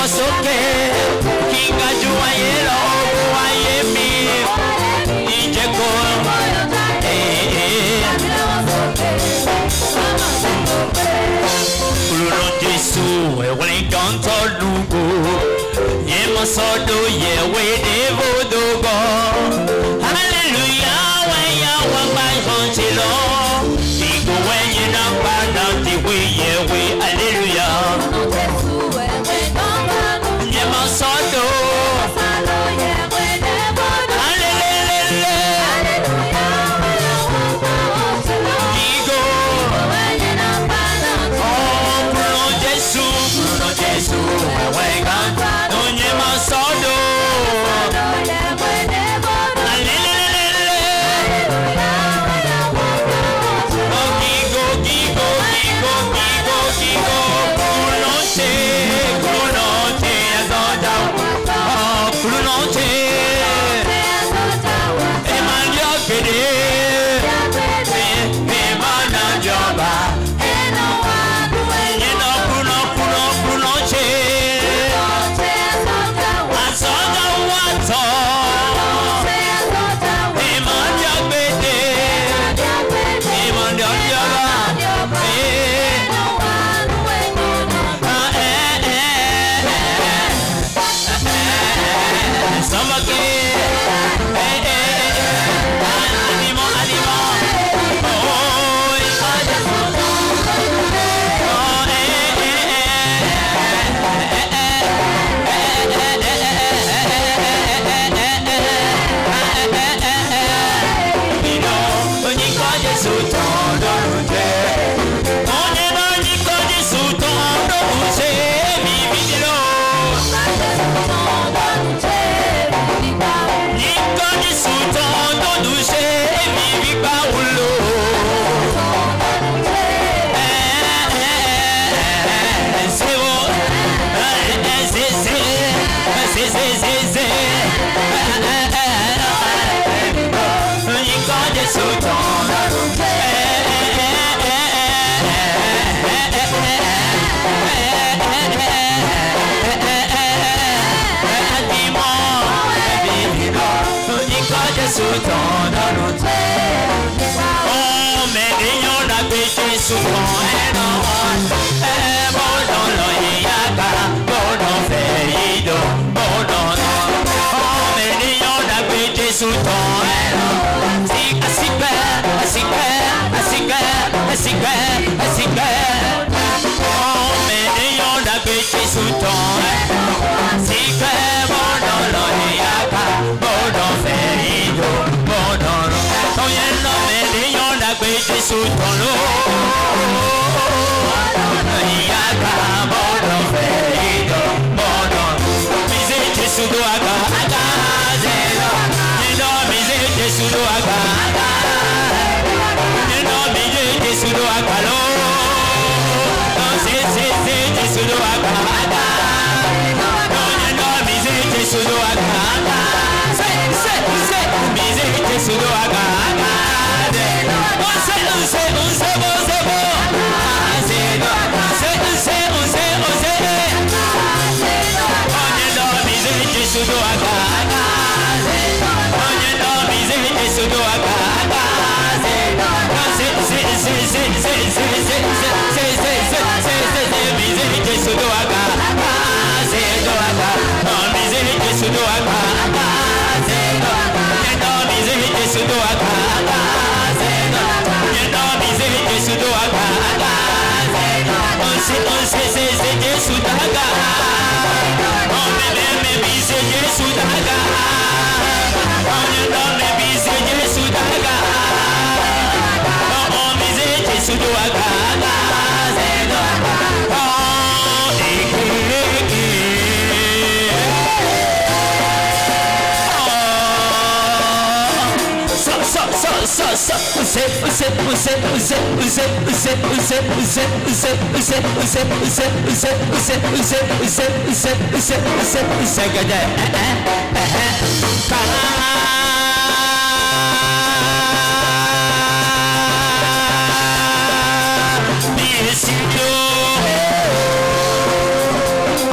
soke kinga jua yelo wayemi injeko Kulo Jesu ewe kanto lugo yema sodo yewe devo dogo hallelujah when you walk by hontilo digo when you not find out the way yewe hallelujah yema sodo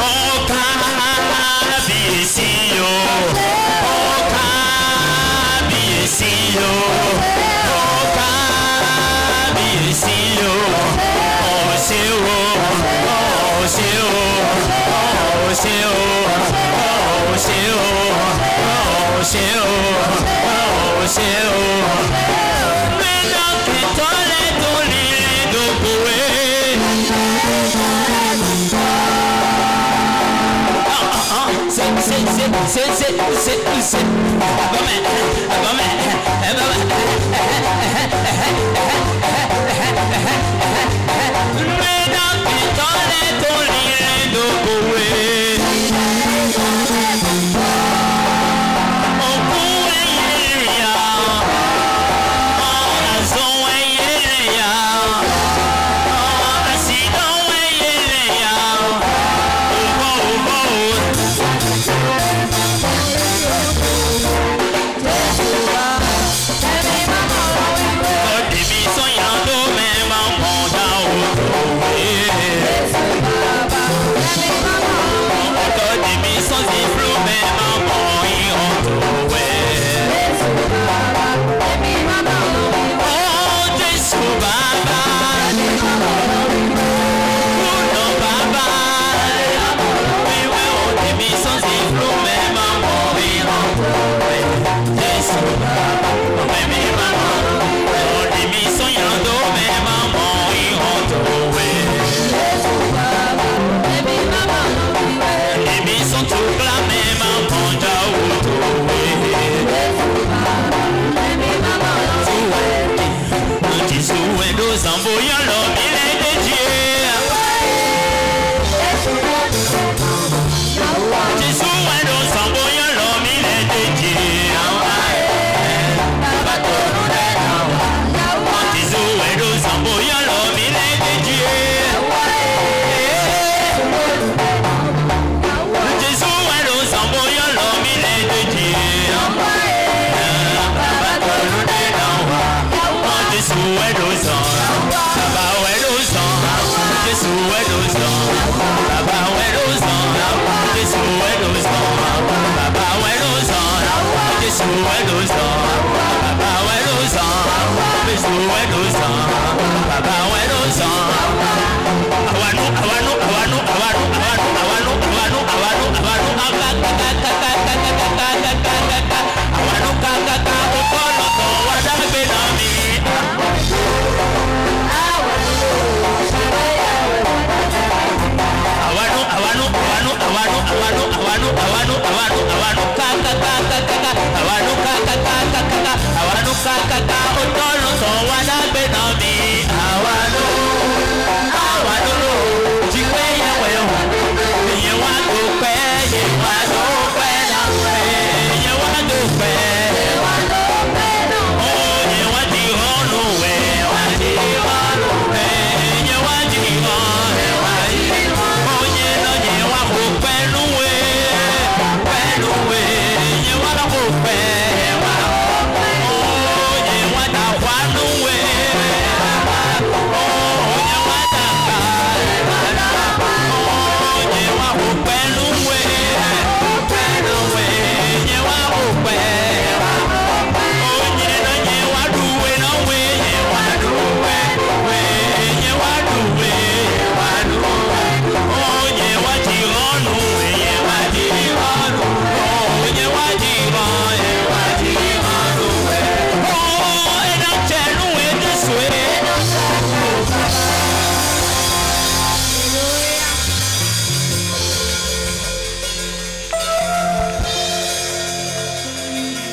Oh,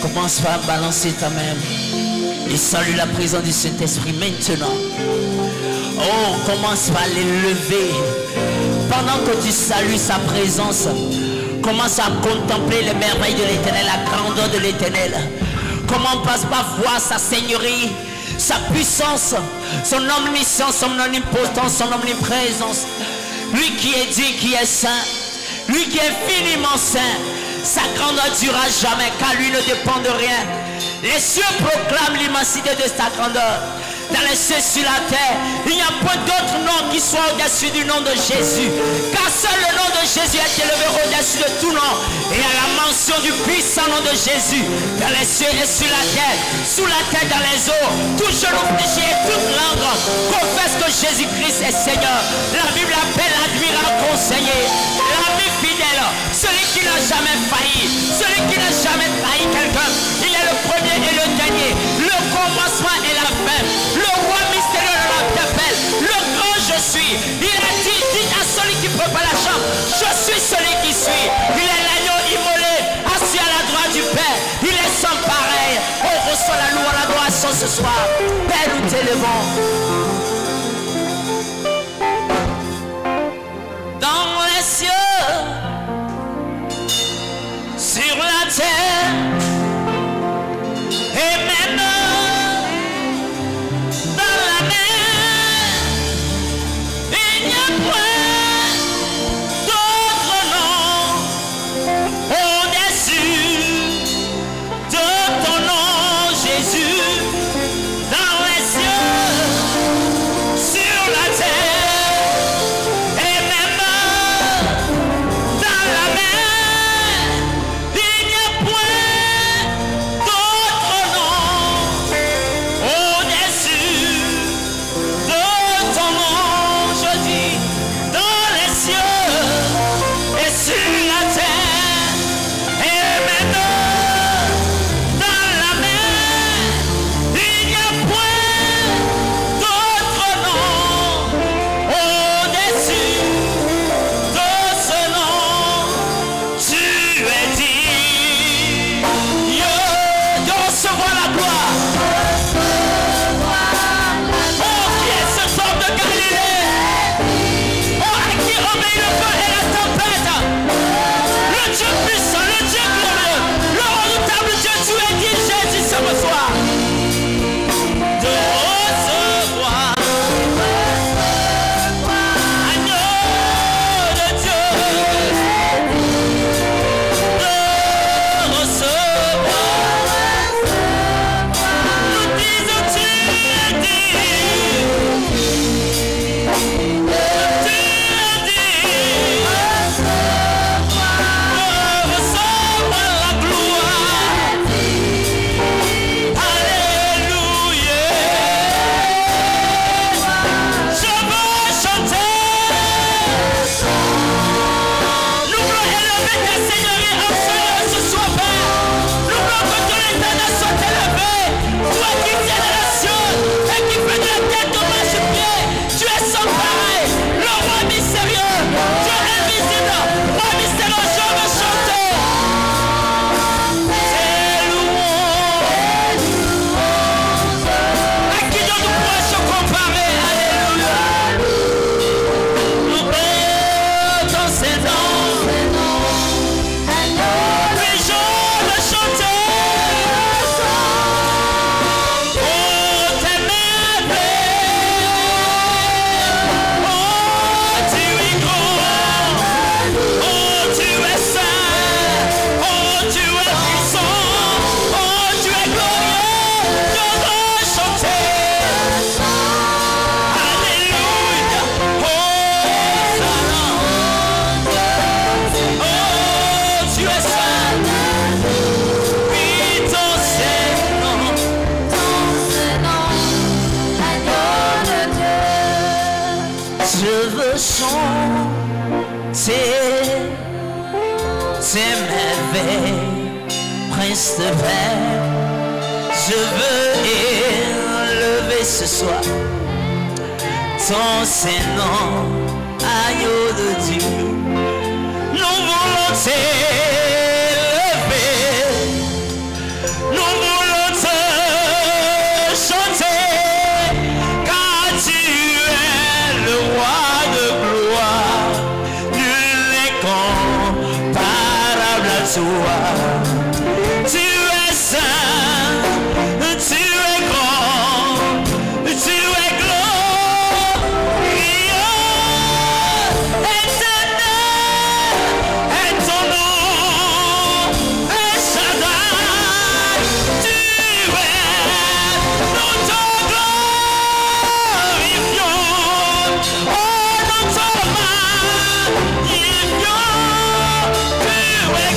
Commence par balancer ta main et salue la présence du Saint-Esprit maintenant. Oh, commence par l'élever. Pendant que tu salues sa présence, commence à contempler les merveilles de l'Éternel, la grandeur de l'Éternel. Comment passe par voir sa seigneurie, sa puissance, son omniscience, son omnipotence, son omniprésence. Lui qui est Dieu, qui est saint, lui qui est infiniment saint. Sa grandeur ne durera jamais, car lui ne dépend de rien. Les cieux proclament l'immensité de sa grandeur. Dans les cieux sur la terre, il n'y a pas d'autre nom qui soit au-dessus du nom de Jésus. Car seul le nom de Jésus est élevé au-dessus de tout nom. nom et à la mention du puissant nom de Jésus, dans les cieux et sur la terre, sous la terre, dans les eaux, tout genou fléchi et toute langue confesse que Jésus-Christ est Seigneur. La Bible appelle l'admirable conseiller, l'ami fidèle, celui qui n'a jamais failli, celui qui n'a jamais trahi quelqu'un. Il est le premier et le dernier, le commencement et la fin, le roi mystérieux de la chapelle, le grand je suis. Il a dit, dites à celui qui prépare la chambre, je suis celui qui suis. Il est l'agneau immolé, assis à la droite du Père. Il est sans pareil. On reçoit la louange, l'adoration ce soir. Père, nous t'élevons. Dans les cieux, sur la terre, et même dans la mer, il n'y a point d'autre nom au-dessus de ton nom, Jésus. Dans les cieux, sur la terre, et même dans la mer, il n'y a point d'autre nom au-dessus de ton nom. Je dis, dans les cieux et sur la terre, et même dans la mer, il n'y a point d'autre nom au-dessus de ce nom. Tu es digne de recevoir la gloire. Oh, qui est ce sort de Galilée? Oh, à qui obéit le feu et la tempête? Le Dieu puissant, le Dieu glorieux, le redoutable Dieu, tu es digne, Jésus, ce soir. De recevoir agneau de Dieu, de recevoir. Nous disons tu es digne, tu es digne de recevoir la gloire. Alléluia. Je veux chanter. Nous voulons élever ta Seigneurie en Seigneur ce soir, Père. Nous voulons que ton éternel soit élevé. Toi qui tiens de la cieux et qui fais de la tête au marchepied. Tu es sans pareil, le roi mystérieux. Tu es invisible, roi mystérieux. Je veux chanter. C'est louange. À qui donc nous pourrons se comparer? Alléluia. Nous prions dans ses noms. Puis je veux chanter. Oh, tes merveilles. Oh, tu es grand. Oh, tu es saint. Oh, tu es puissant. Oh, tu es glorieux. Je veux chanter. Alléluia. Oh, Saint. Oh, tu es saint. Oui, ton Seigneur. Je veux chanter tes merveilles, Prince de paix. Je veux élever ce soir ton Saint-Nom, agneau de Dieu. Nous voulons t'élever, nous voulons te chanter, car tu es le roi de gloire. Nul n'est comparable à toi. Tu es saint, tu es grand, tu es glorieux. Éternel est ton nom, et Shaddai, tu es, nous te glorifions. Oh, nous te magnifions. Tu es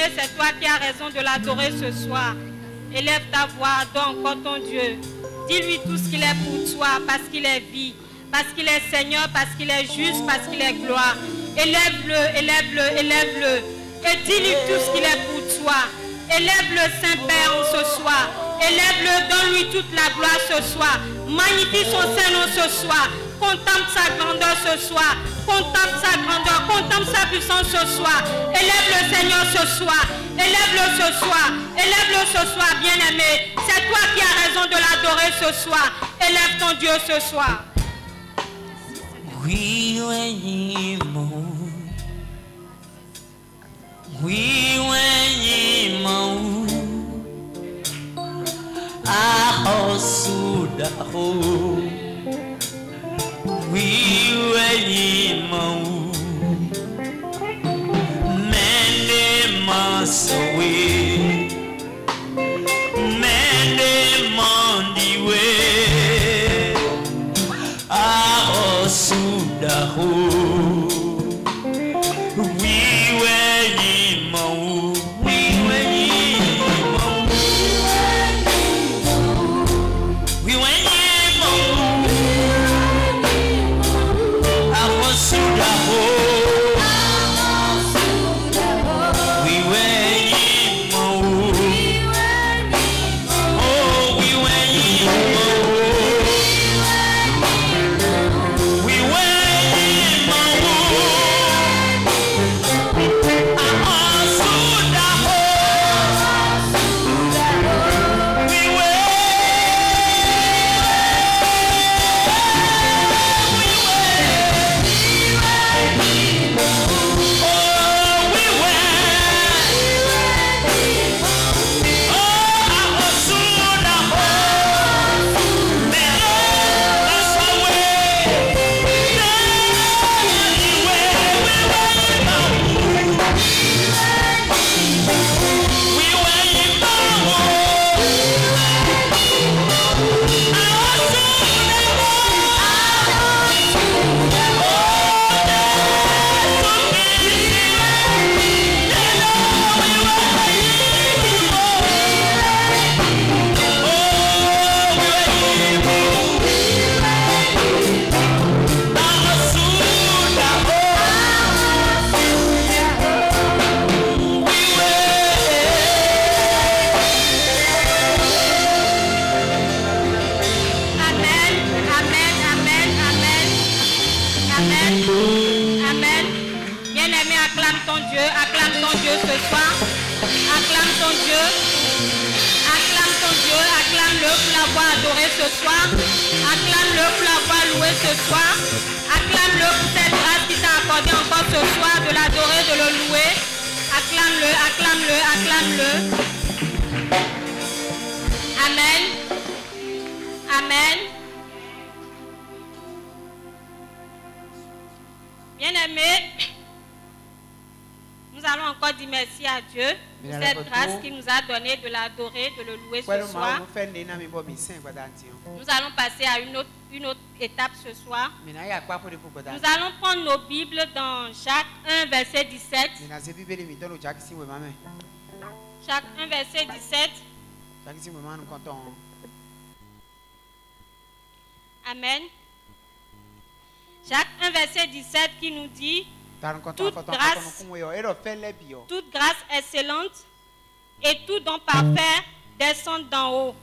Bien-aimé, c'est toi qui as raison de l'adorer ce soir. Élève ta voix, adore encore ton Dieu. Dis-lui tout ce qu'il est pour toi, parce qu'il est vie, parce qu'il est Seigneur, parce qu'il est juste, parce qu'il est gloire. Élève-le, élève-le, élève-le. Et dis-lui tout ce qu'il est pour toi. Élève-le, Saint-Père, ce soir. Élève-le, donne-lui toute la gloire ce soir. Magnifie son Saint-Nom ce soir. Contemple sa grandeur ce soir. Contemple sa grandeur, contemple sa puissance ce soir. Élève le Seigneur ce soir. Élève-le ce soir. Élève-le ce soir, bien-aimé. C'est toi qui as raison de l'adorer ce soir. Élève ton Dieu ce soir. Oui, oui, oui, oui, Ahosudaho. We were many months away, many months away. Ahosudaho. We were De l'adorer, de le louer ce soir. Nous allons passer à une autre étape ce soir. Nous allons prendre nos Bibles dans Jacques 1, verset 17. Jacques 1, verset 17. Amen. Jacques 1, verset 17 qui nous dit toute grâce excellente et tout don parfait descend d'en haut,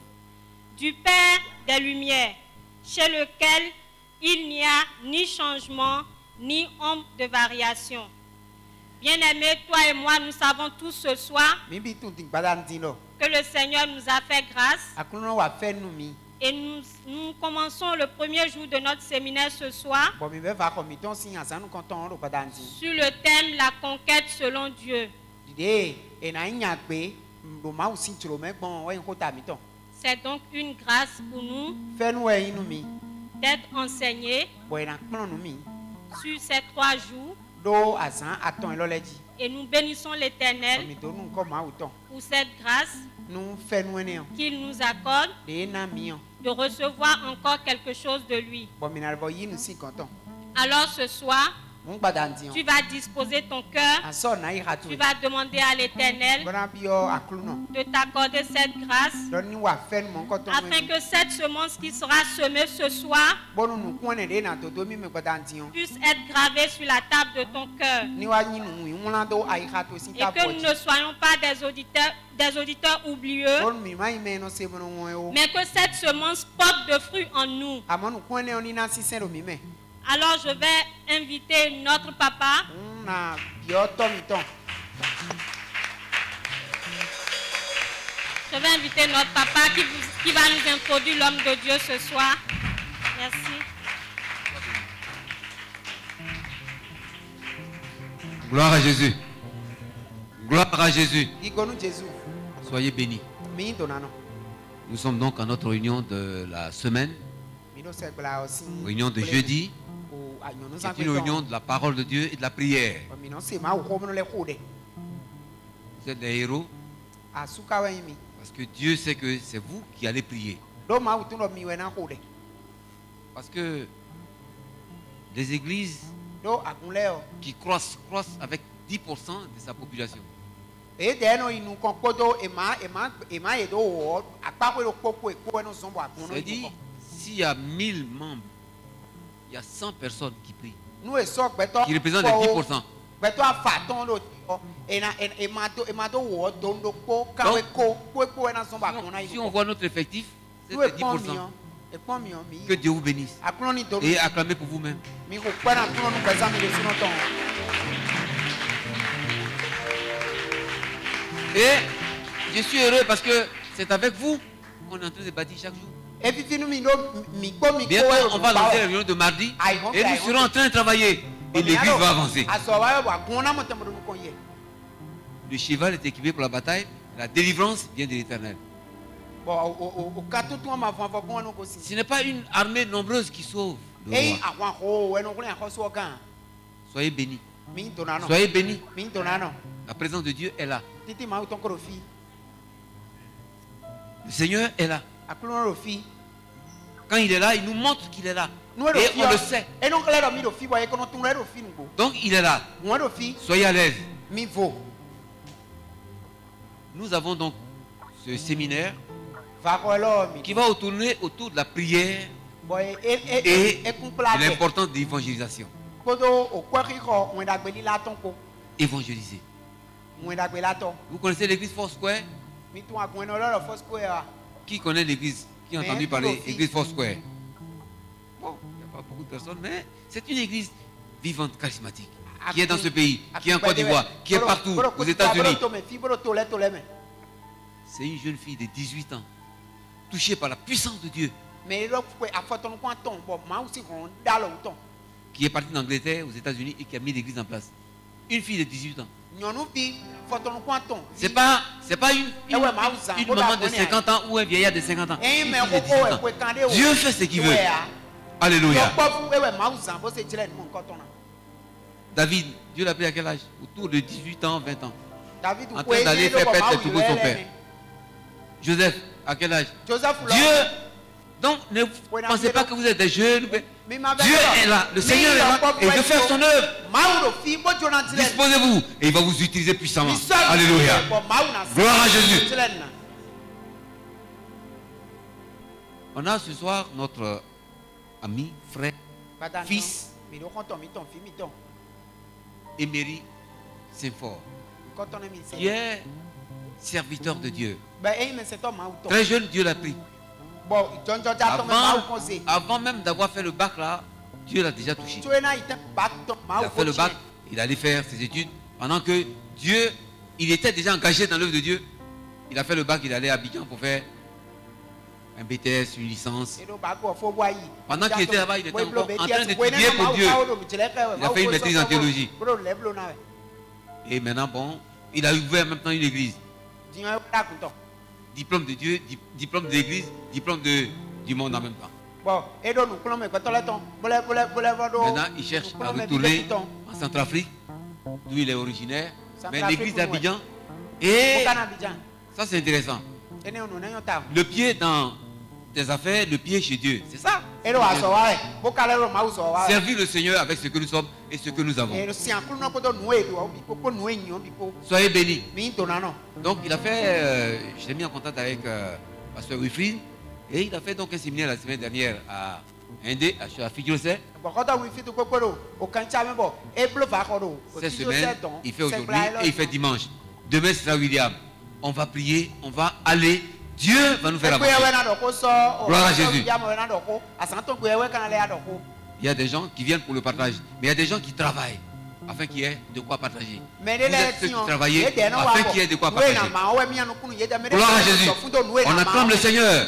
du Père des Lumières, chez lequel il n'y a ni changement, ni ombre de variation. Bien-aimés, toi et moi, nous savons tous ce soir que le Seigneur nous a fait grâce. Et nous commençons le premier jour de notre séminaire ce soir sur le thème la conquête selon Dieu. C'est donc une grâce pour nous d'être enseignés sur ces 3 jours. Et nous bénissons l'Éternel pour cette grâce qu'il nous accorde de recevoir encore quelque chose de lui. Alors ce soir, Tu vas disposer ton cœur. Tu vas demander à l'Éternel de t'accorder cette grâce afin que cette semence qui sera semée ce soir puisse être gravée sur la table de ton cœur. Et que nous ne soyons pas des auditeurs oublieux, mais que cette semence porte de fruits en nous. Alors je vais inviter notre papa. Je vais inviter notre papa qui va nous introduire l'homme de Dieu ce soir. Merci. Gloire à Jésus. Gloire à Jésus. Soyez bénis. Nous sommes donc à notre réunion de la semaine. Réunion de jeudi. C'est une réunion de la parole de Dieu et de la prière. Vous êtes des héros. Parce que Dieu sait que c'est vous qui allez prier. Parce que les églises qui croissent avec 10% de sa population. C'est-à-dire, s'il y a 1000 membres, il y a 100 personnes qui prient, qui représentent les 10%. Si on voit notre effectif, c'est 10%. Que Dieu vous bénisse. Et acclamez pour vous-même. Et je suis heureux parce que c'est avec vous qu'on est en train de bâtir chaque jour. Bientôt, on va lancer la réunion de mardi et nous serons en train de travailler. Et l'église va avancer. Le cheval est équipé pour la bataille. La délivrance vient de l'Éternel. Ce n'est pas une armée nombreuse qui sauve le roi. Soyez bénis. Soyez bénis. La présence de Dieu est là. Le Seigneur est là. Quand il est là, il nous montre qu'il est là. Et on le sait. Donc il est là. Soyez à l'aise. Nous avons donc ce séminaire qui va tourner autour de la prière et de l'importance de l'évangélisation. Évangéliser. Vous connaissez l'église Foursquare? Qui connaît l'église? Qui a entendu parler de l'église Foursquare? Bon, il n'y a pas beaucoup de personnes, mais c'est une église vivante, charismatique, qui est dans ce pays, qui est en Côte d'Ivoire, qui est partout, aux États-Unis. C'est une jeune fille de 18 ans, touchée par la puissance de Dieu, qui est partie d'Angleterre, aux États-Unis, et qui a mis l'église en place. Une fille de 18 ans. C'est pas une maman de 50 ans ou un vieillard de 50 ans. Une fille de 18 ans. Dieu fait ce qu'il veut. Alléluia. David, Dieu l'a pris à quel âge? Autour de 18 ans, 20 ans. En train d'aller faire perdre les troupeaux de son père. Joseph, à quel âge? Dieu. Donc, ne pensez pas que vous êtes des jeunes. Dieu est là, le Seigneur est là et il veut faire son œuvre. Disposez-vous et il va vous utiliser puissamment. Alléluia. Gloire à Jésus. On a ce soir notre ami, frère, fils, Emery Saint-Fort, qui est serviteur de Dieu. Très jeune, Dieu l'a pris. Avant même d'avoir fait le bac là, Dieu l'a déjà touché. Il a fait le bac, il allait faire ses études. Pendant que Dieu, il était déjà engagé dans l'œuvre de Dieu. Il a fait le bac, il allait à Abidjan pour faire un BTS, une licence. Pendant qu'il était là-bas, il était encore en train d'étudier pour Dieu. Il a fait une maîtrise en théologie. Et maintenant, bon, il a ouvert en même temps une église. Diplôme de Dieu, diplôme de l'église, diplôme du monde en même temps. Maintenant, il cherche à retourner en Centrafrique, d'où il est originaire, mais l'église d'Abidjan. Et ça, c'est intéressant. Le pied dans tes affaires, le pied chez Dieu. C'est ça. Servir le Seigneur avec ce que nous sommes et ce que nous avons. Soyez bénis. Donc il a fait, je l'ai mis en contact avec Pasteur Wilfried et il a fait donc un séminaire la semaine dernière à Indé, à Figurosé. Cette semaine, il fait aujourd'hui et il fait dimanche. Demain, c'est William. On va prier, on va aller. Dieu va nous faire avancer. Gloire à Jésus. Il y a des gens qui viennent pour le partage, mais il y a des gens qui travaillent afin qu'il y ait de quoi partager. Vous êtes ceux qui travaillent afin qu'il y ait de quoi partager. Gloire à Jésus. On acclame le Seigneur.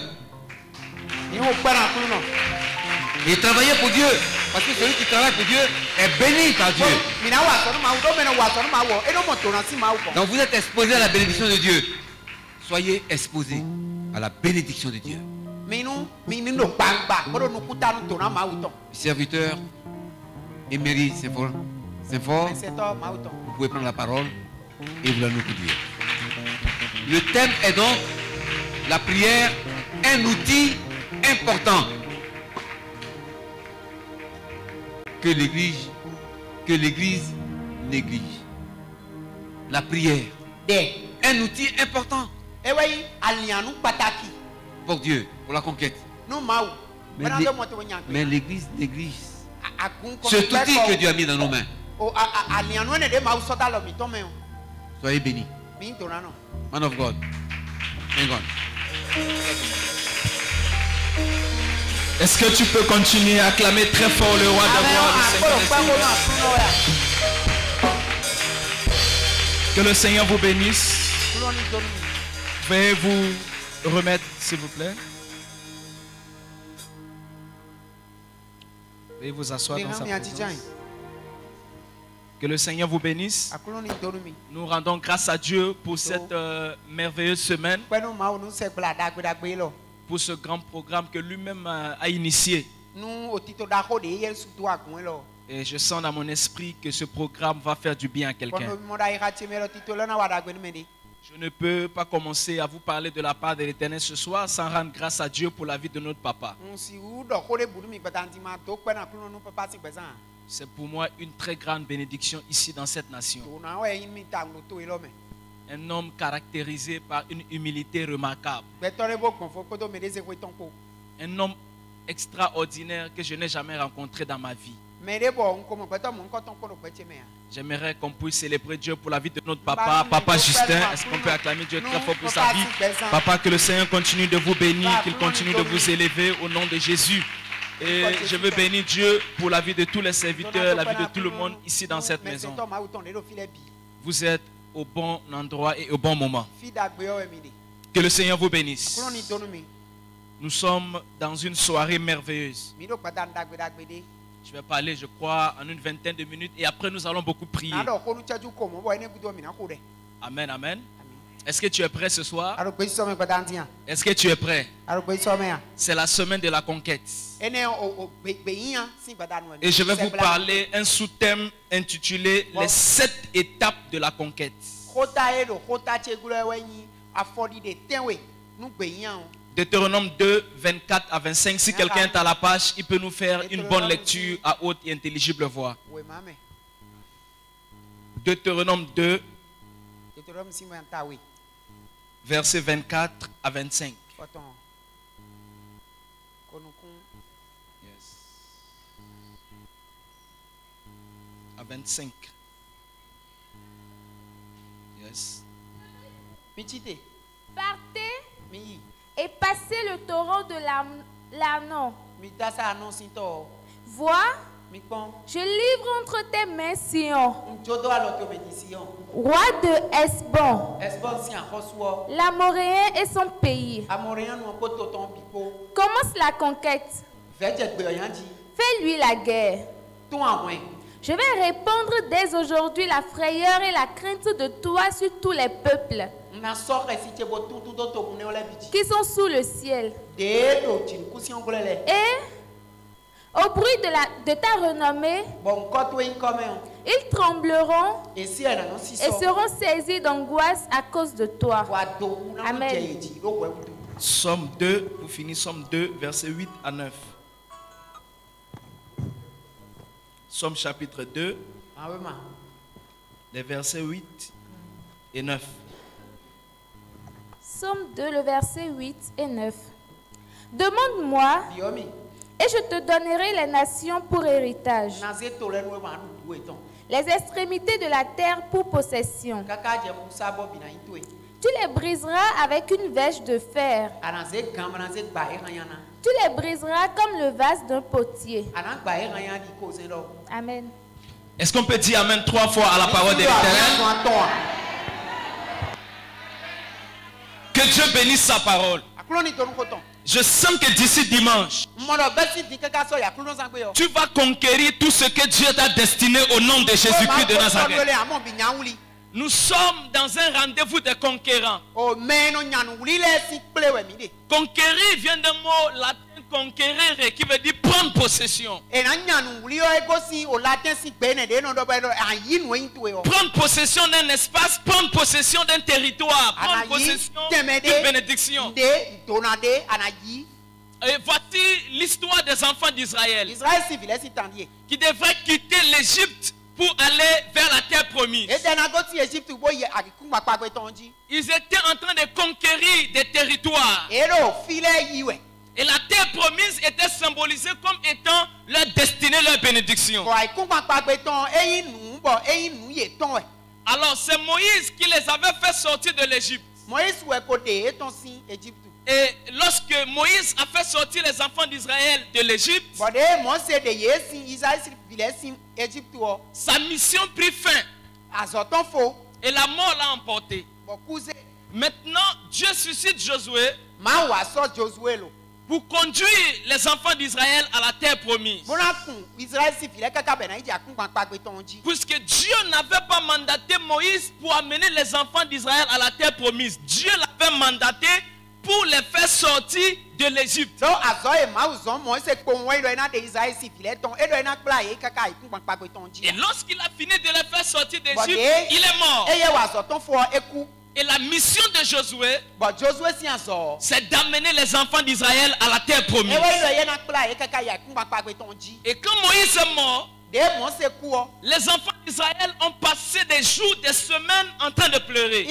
Et travailler pour Dieu, parce que celui qui travaille pour Dieu est béni par Dieu. Donc vous êtes exposés à la bénédiction de Dieu. Soyez exposés à la bénédiction de Dieu. Serviteur Emery Saint-Fort, vous pouvez prendre la parole et vous la nous dire. Le thème est donc la prière, un outil important que l'Église néglige. La prière, un outil important pour Dieu, pour la conquête. Mais l'Église néglige cet outil que Dieu a mis dans nos mains. Soyez bénis. Man of God. Hang on. Est-ce que tu peux continuer à acclamer très fort le roi d'avoir le Seigneur? Que le Seigneur vous bénisse. Veuillez vous remettre, s'il vous plaît. Veuillez vous asseoir dans sa présence. Que le Seigneur vous bénisse. Nous rendons grâce à Dieu pour cette merveilleuse semaine. Pour ce grand programme que lui-même a initié. Et je sens dans mon esprit que ce programme va faire du bien à quelqu'un. Je ne peux pas commencer à vous parler de la part de l'Éternel ce soir sans rendre grâce à Dieu pour la vie de notre papa. C'est pour moi une très grande bénédiction ici dans cette nation. Un homme caractérisé par une humilité remarquable. Un homme extraordinaire que je n'ai jamais rencontré dans ma vie. J'aimerais qu'on puisse célébrer Dieu pour la vie de notre papa, Papa Justin. Est-ce qu'on peut acclamer Dieu très fort pour sa vie? Papa, que le Seigneur continue de vous bénir, qu'il continue de vous élever au nom de Jésus. Et je veux bénir Dieu pour la vie de tous les serviteurs, la vie de tout le monde ici dans cette maison. Vous êtes au bon endroit et au bon moment. Que le Seigneur vous bénisse. Nous sommes dans une soirée merveilleuse. Je vais parler, je crois, en une vingtaine de minutes et après nous allons beaucoup prier. Amen, amen. Est-ce que tu es prêt ce soir? Est-ce que tu es prêt? C'est la semaine de la conquête. Et je vais vous parler un sous-thème intitulé Les 7 étapes de la conquête. Deutéronome 2, 24 à 25. Si quelqu'un est à la page, il peut nous faire une bonne lecture à haute et intelligible voix. Deutéronome 2, versets 24 à 25. Yes. À 25. Yes. Partez et passez le torrent de l'Arnon. Vois, je livre entre tes mains Sion, roi de Hesbon, l'Amoréen et son pays. Commence la conquête. Fais-lui la guerre. Je vais répandre dès aujourd'hui la frayeur et la crainte de toi sur tous les peuples qui sont sous le ciel. Et au bruit de ta renommée, ils trembleront et seront saisis d'angoisse à cause de toi. Amen. Somme 2, pour finir, Somme 2, versets 8 à 9. Somme chapitre 2, les versets 8 et 9. Somme 2, le verset 8 et 9. Demande-moi et je te donnerai les nations pour héritage, les extrémités de la terre pour possession. Tu les briseras avec une verge de fer. Tu les briseras comme le vase d'un potier. Amen. Est-ce qu'on peut dire Amen 3 fois à la parole de l'Éternel? Que Dieu bénisse sa parole. Je sens que d'ici dimanche, tu vas conquérir tout ce que Dieu t'a destiné au nom de Jésus-Christ de Nazareth. Nous sommes dans un rendez-vous de conquérants. Conquérir vient d'un mot latin conquérere qui veut dire prendre possession. Prendre possession d'un espace, prendre possession d'un territoire, prendre possession d'une bénédiction. Et voici l'histoire des enfants d'Israël qui devraient quitter l'Égypte pour aller vers la terre promise. Ils étaient en train de conquérir des territoires. Et la terre promise était symbolisée comme étant leur destinée, leur bénédiction. Alors c'est Moïse qui les avait fait sortir de l'Égypte. Et lorsque Moïse a fait sortir les enfants d'Israël de l'Égypte, sa mission prit fin. Et la mort l'a emporté. Maintenant, Dieu suscite Josué pour conduire les enfants d'Israël à la terre promise. Puisque Dieu n'avait pas mandaté Moïse pour amener les enfants d'Israël à la terre promise. Dieu l'avait mandaté pour les faire sortir de l'Égypte. Et lorsqu'il a fini de les faire sortir d'Égypte, il est mort. Et la mission de Josué, c'est d'amener les enfants d'Israël à la terre promise. Et quand Moïse est mort, les enfants d'Israël ont passé des jours, des semaines en train de pleurer.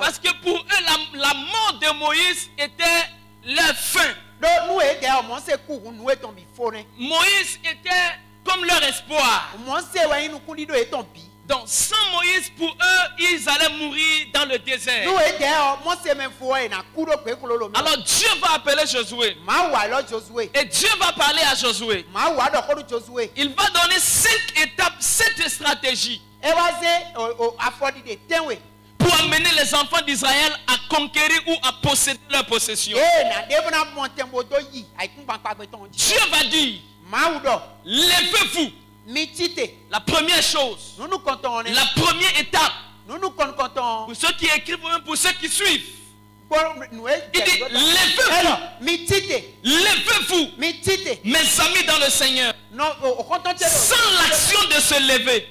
Parce que pour eux, la mort de Moïse était leur fin. Moïse était comme leur espoir. Donc sans Moïse, pour eux, ils allaient mourir dans le désert. Alors Dieu va appeler Josué. Et Dieu va parler à Josué. Il va donner 5 étapes, 7 stratégies pour amener les enfants d'Israël à conquérir ou à posséder leur possession. Dieu va dire, levez-vous. La première chose, la première étape, pour ceux qui écrivent ou même pour ceux qui suivent, il dit levez-vous, mes amis dans le Seigneur. Sans l'action de se lever,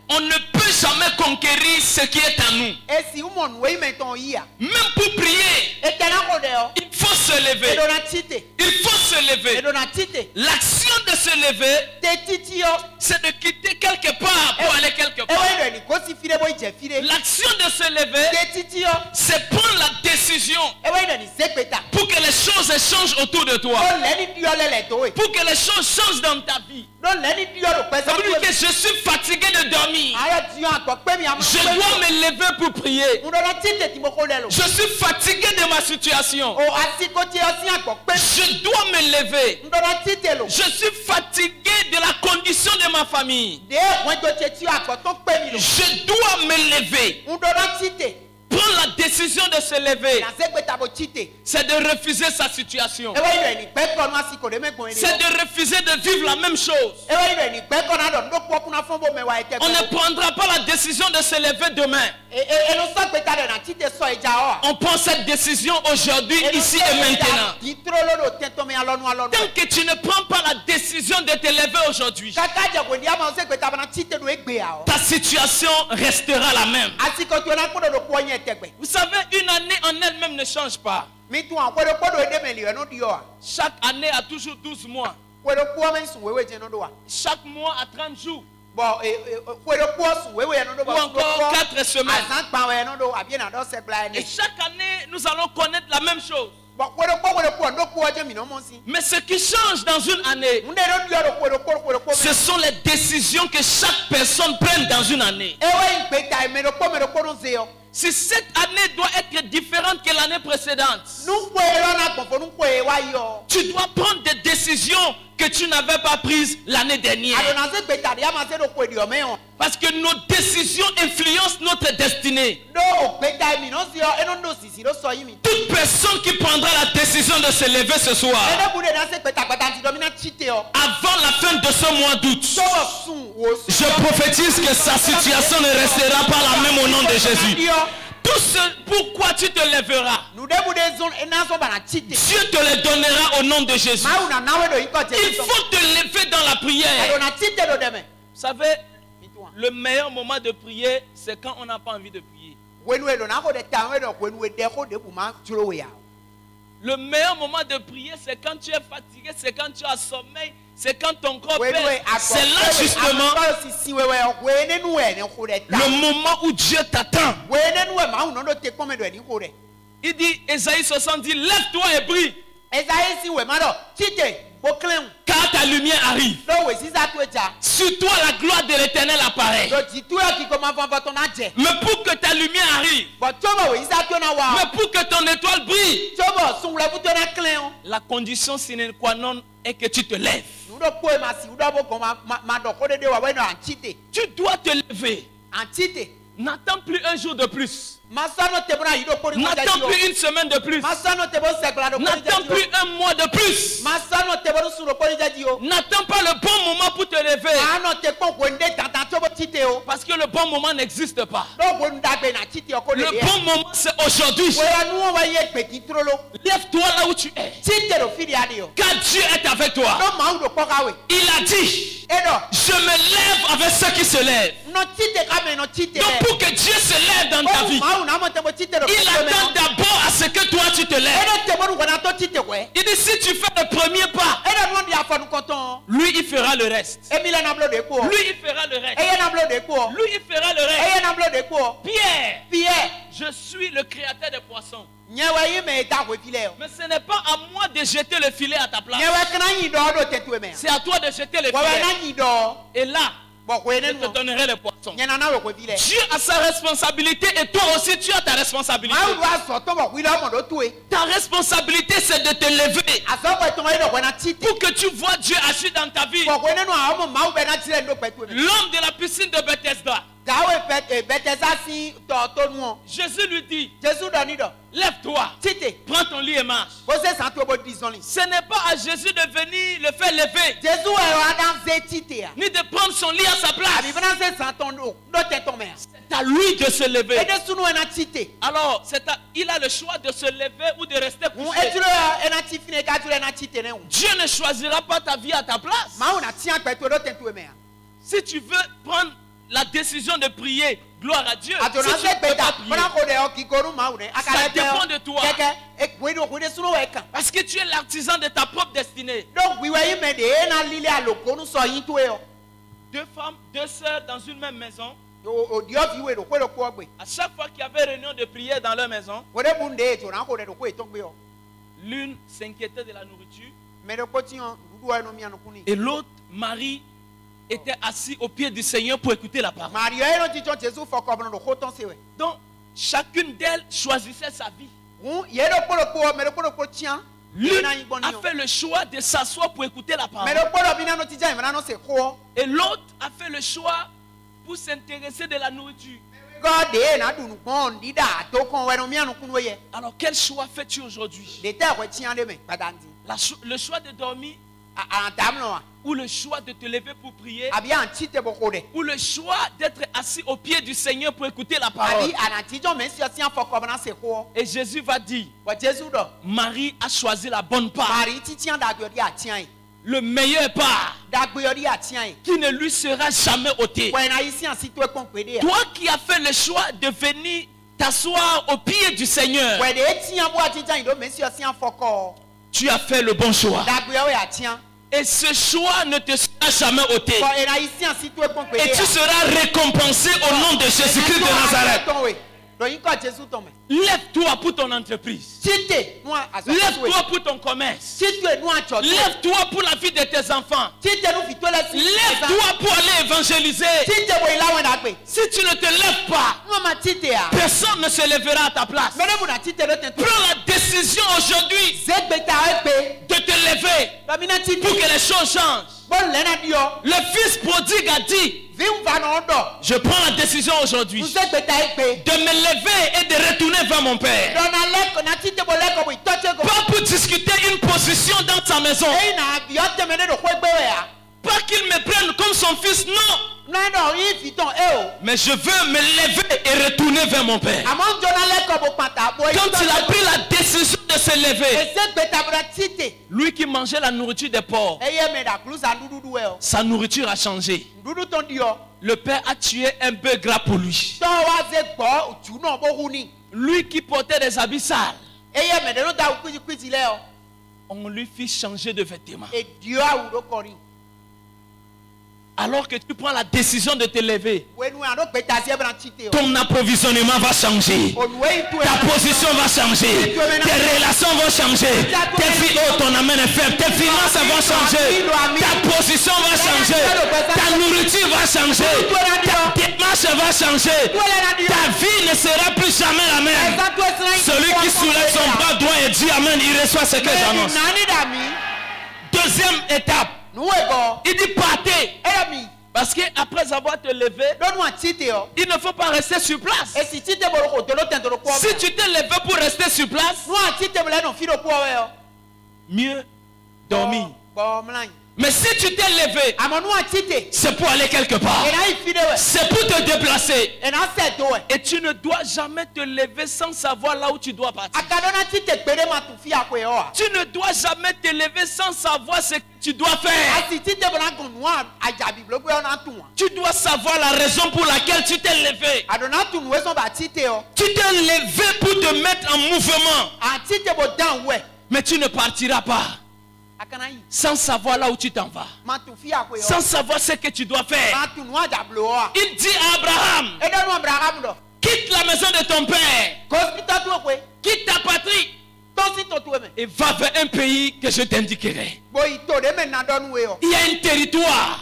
on ne peut jamais conquérir ce qui est à nous. Même pour prier, il faut se lever. Il faut se lever. L'action de se lever, c'est de quitter quelque part pour aller quelque part. L'action de se lever, c'est prendre la décision pour que les choses changent autour de toi. Pour que les choses changent dans ta vie. Ça veut dire que je suis fatigué de dormir. Je dois me lever pour prier. Je suis fatigué de ma situation. Je dois me lever. Je suis fatigué de la condition de ma famille. Je dois me lever. Prendre la décision de se lever, c'est de refuser sa situation. C'est de refuser de vivre la même chose. On ne prendra pas la décision de se lever demain. On prend cette décision aujourd'hui, ici et maintenant. Tant que tu ne prends pas la décision de te lever aujourd'hui, ta situation restera la même. Vous savez, une année en elle-même ne change pas. Chaque année a toujours 12 mois. Chaque mois a 30 jours. Ou encore 4 semaines. Et chaque année, nous allons connaître la même chose. Mais ce qui change dans une année, ce sont les décisions que chaque personne prenne dans une année. Si cette année doit être différente que l'année précédente, tu dois prendre des décisions que tu n'avais pas prises l'année dernière. Parce que nos décisions influencent notre destinée. Toute personne qui prendra la décision de se lever ce soir, avant la fin de ce mois d'août, je prophétise que sa situation ne restera pas la même au nom de Jésus. Tout ce pourquoi tu te lèveras, Dieu te le donnera au nom de Jésus. Il faut te lever dans la prière. Vous savez, le meilleur moment de prier, c'est quand on n'a pas envie de prier. Le meilleur moment de prier, c'est quand tu es fatigué, c'est quand tu as sommeil, c'est quand ton corps pèse. C'est là justement le moment où Dieu t'attend. Il dit, Ésaïe 70, lève-toi et brille. Car ta lumière arrive. Sur toi la gloire de l'Éternel apparaît. Mais pour que ta lumière arrive, mais pour que ton étoile brille, la condition sine qua non est que tu te lèves. Tu dois te lever. N'attends plus un jour de plus. N'attends plus une semaine de plus. N'attends plus un mois de plus. N'attends pas le bon moment pour te lever. Parce que le bon moment n'existe pas. Le bon moment c'est aujourd'hui. Lève-toi là où tu es. Car Dieu est avec toi. Il a dit, je me lève avec ceux qui se lèvent. Donc pour que Dieu se lève dans ta vie, il attend d'abord à ce que toi tu te lèves. Il dit, si tu fais le premier pas, lui il fera le reste. Lui il fera le reste. Lui il fera le reste. Pierre, je suis le créateur des poissons. Mais ce n'est pas à moi de jeter le filet à ta place. C'est à toi de jeter le filet. Et là, je te donnerai les poissons. Dieu a sa responsabilité et toi aussi tu as ta responsabilité. Ta responsabilité c'est de te lever pour que tu vois Dieu agir dans ta vie. L'homme de la piscine de Bethesda, Jésus lui dit, lève-toi, prends ton lit et marche. Ce n'est pas à Jésus de venir le faire lever, ni de prendre son lit à sa place. C'est à lui de se lever. Alors, il a le choix de se lever ou de rester couché. Dieu ne choisira pas ta vie à ta place. Si tu veux prendre la décision de prier, gloire à Dieu, si tu ne peux pas prier, ça dépend de toi. Parce que tu es l'artisan de ta propre destinée. Deux femmes, deux sœurs dans une même maison. À chaque fois qu'il y avait réunion de prière dans leur maison, l'une s'inquiétait de la nourriture et l'autre, Marie, était assis au pied du Seigneur pour écouter la parole. Donc, chacune d'elles choisissait sa vie. L'une a fait le choix de s'asseoir pour écouter la parole. Et l'autre a fait le choix pour s'intéresser de la nourriture. Alors, quel choix fais-tu aujourd'hui? Le choix de dormir ou le choix de te lever pour prier, ou le choix d'être assis au pied du Seigneur pour écouter la parole. Et Jésus va dire, Marie a choisi la bonne part, le meilleur part, qui ne lui sera jamais ôté. Toi qui as fait le choix de venir t'asseoir au pied du Seigneur, tu as fait le bon choix. Et ce choix ne te sera jamais ôté. Et tu seras récompensé au nom de Jésus-Christ de Nazareth. Lève-toi pour ton entreprise. Lève-toi pour ton commerce. Lève-toi pour la vie de tes enfants. Lève-toi pour aller évangéliser. Si tu ne te lèves pas, personne ne se lèvera à ta place. Prends la décision aujourd'hui de te lever pour que les choses changent. Le fils prodigue a dit, je prends la décision aujourd'hui de me lever et de retourner vers mon père. Pas pour discuter une position dans sa maison. Pas qu'il me prenne comme son fils, non. Mais je veux me lever et retourner vers mon père. Quand il a pris la décision de se lever, lui qui mangeait la nourriture des porcs, sa nourriture a changé. Le père a tué un bœuf gras pour lui. Lui qui portait des habits sales, on lui fit changer de vêtements. Alors que tu prends la décision de te lever, ton approvisionnement va changer. Ta position va changer. Tes relations vont changer. Tes filles, ton amen est faible. Tes finances vont changer. Ta position va changer. Ta nourriture va changer. Ta démarche va changer. Ta vie ne sera plus jamais la même. Celui qui soulève son bras droit et dit amen, il reçoit ce que j'annonce. Deuxième étape. Il dit partez. Parce qu'après avoir te levé, il ne faut pas rester sur place. Si tu t'es levé pour rester sur place, mieux dormir. Mais si tu t'es levé, c'est pour aller quelque part. C'est pour te déplacer. Et tu ne dois jamais te lever sans savoir là où tu dois partir. Tu ne dois jamais te lever sans savoir ce que tu dois faire. Tu dois savoir la raison pour laquelle tu t'es levé. Tu t'es levé pour te mettre en mouvement. Mais tu ne partiras pas sans savoir là où tu t'en vas, sans savoir ce que tu dois faire. Il dit à Abraham, quitte la maison de ton père, quitte ta patrie et va vers un pays que je t'indiquerai. Il y a un territoire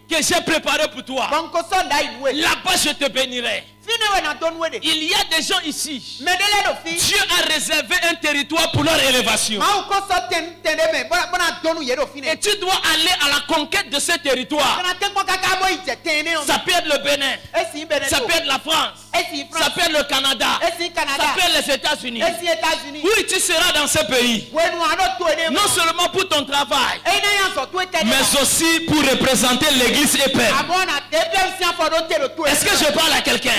que j'ai préparé pour toi. Là-bas je te bénirai. Il y a des gens ici, Dieu a réservé un territoire pour leur élévation. Et tu dois aller à la conquête de ce territoire. Ça peut être le Bénin, ça peut être la France, ça peut être le Canada, ça peut être les États-Unis. Oui, tu seras dans ce pays, non seulement pour ton travail, mais aussi pour représenter l'église EPM. Est-ce que je parle à quelqu'un?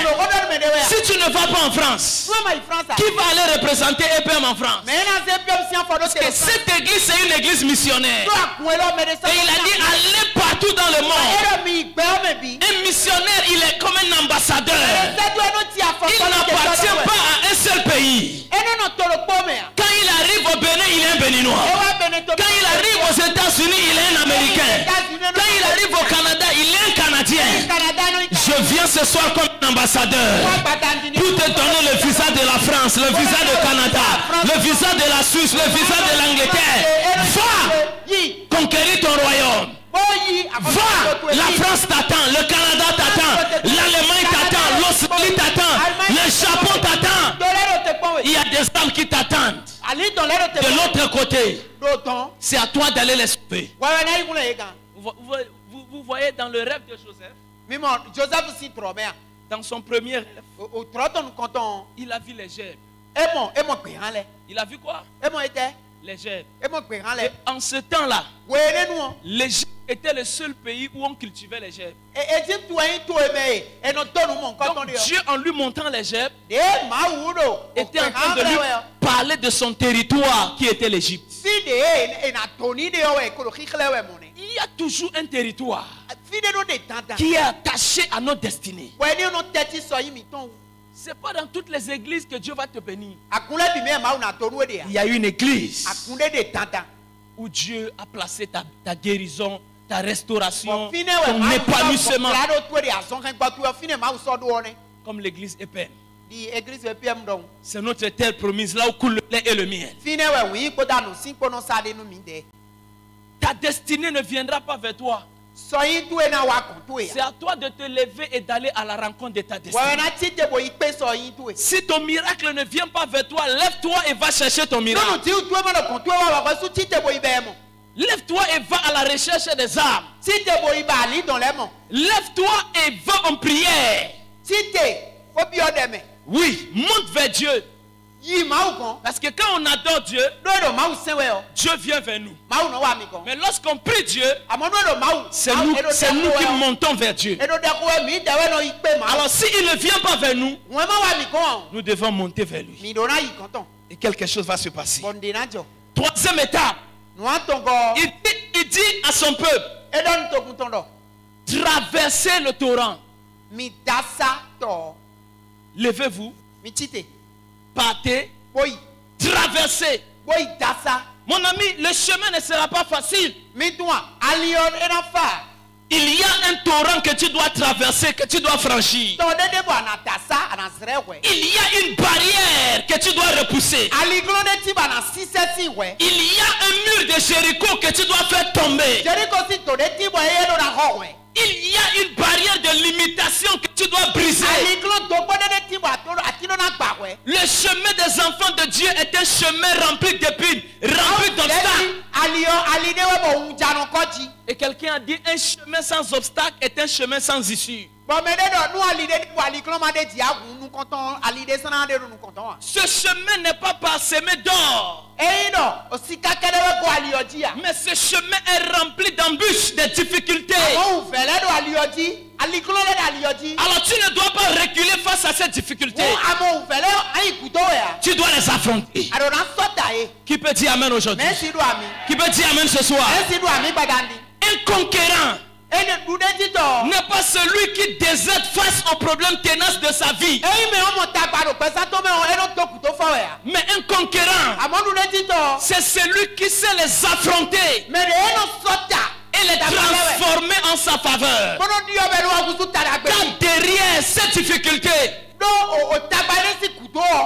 Si tu ne vas pas en France, qui va aller représenter EPM en France? Parce que cette église c'est une église missionnaire. Et il a dit allez partout dans le monde. Un missionnaire, il est comme un ambassadeur. Il n'appartient pas à un seul pays. Quand il arrive au Bénin, il est un Béninois. Quand il arrive aux États-Unis, il est un Américain. Quand il arrive au Canada, il est un Canadien. Je viens ce soir comme un ambassadeur pour te donner le visa de la France, le visa du Canada, le visa de la Suisse, le visa de l'Angleterre. Va conquérir ton royaume. Va, la France t'attend, le Canada t'attend, l'Allemagne t'attend, l'Australie t'attend, le Japon t'attend. Il y a des âmes qui t'attendent. De l'autre côté, c'est à toi d'aller les sauver. Vous voyez dans le rêve de Joseph, dans son premier rêve, il a vu les gerbes. Il a vu quoi? l'Égypte. Et en ce temps-là, l'Égypte était le seul pays où on cultivait l'Égypte. Donc Dieu, en lui montrant l'Égypte, était en train de lui parler de son territoire qui était l'Égypte. Il y a toujours un territoire qui est attaché à notre destinée. Ce n'est pas dans toutes les églises que Dieu va te bénir. Il y a une église où Dieu a placé ta guérison, ta restauration, ton épanouissement. Comme l'église Épène. C'est notre terre promise, là où coule le lait et le miel. Ta destinée ne viendra pas vers toi. C'est à toi de te lever et d'aller à la rencontre de ta destinée. Si ton miracle ne vient pas vers toi, lève-toi et va chercher ton miracle. Lève-toi et va à la recherche des âmes. Lève-toi et va en prière. Oui, monte vers Dieu. Parce que quand on adore Dieu, Dieu vient vers nous. Mais lorsqu'on prie Dieu, c'est nous qui montons vers Dieu. Alors s'il ne vient pas vers nous, nous devons monter vers lui. Et quelque chose va se passer. Troisième étape. Il dit à son peuple, traversez le torrent. Levez-vous. Partez. Traversez. Mon ami, le chemin ne sera pas facile. Il y a un torrent que tu dois traverser, que tu dois franchir. Il y a une barrière que tu dois repousser. Il y a un mur de Jéricho que tu dois faire tomber. Il y a une barrière de limitation que tu dois briser. Le chemin des enfants de Dieu est un chemin rempli d'épines, rempli d'obstacles. Et quelqu'un a dit, un chemin sans obstacle est un chemin sans issue. Ce chemin n'est pas parsemé d'or. Mais ce chemin est rempli d'embûches, de difficultés. Alors tu ne dois pas reculer face à ces difficultés. Tu dois les affronter. Qui peut dire amen aujourd'hui? Qui peut dire amen ce soir? Un conquérant n'est pas celui qui déserte face aux problèmes tenaces de sa vie. Mais un conquérant, c'est celui qui sait les affronter et les transformer en sa faveur. Car derrière cette difficulté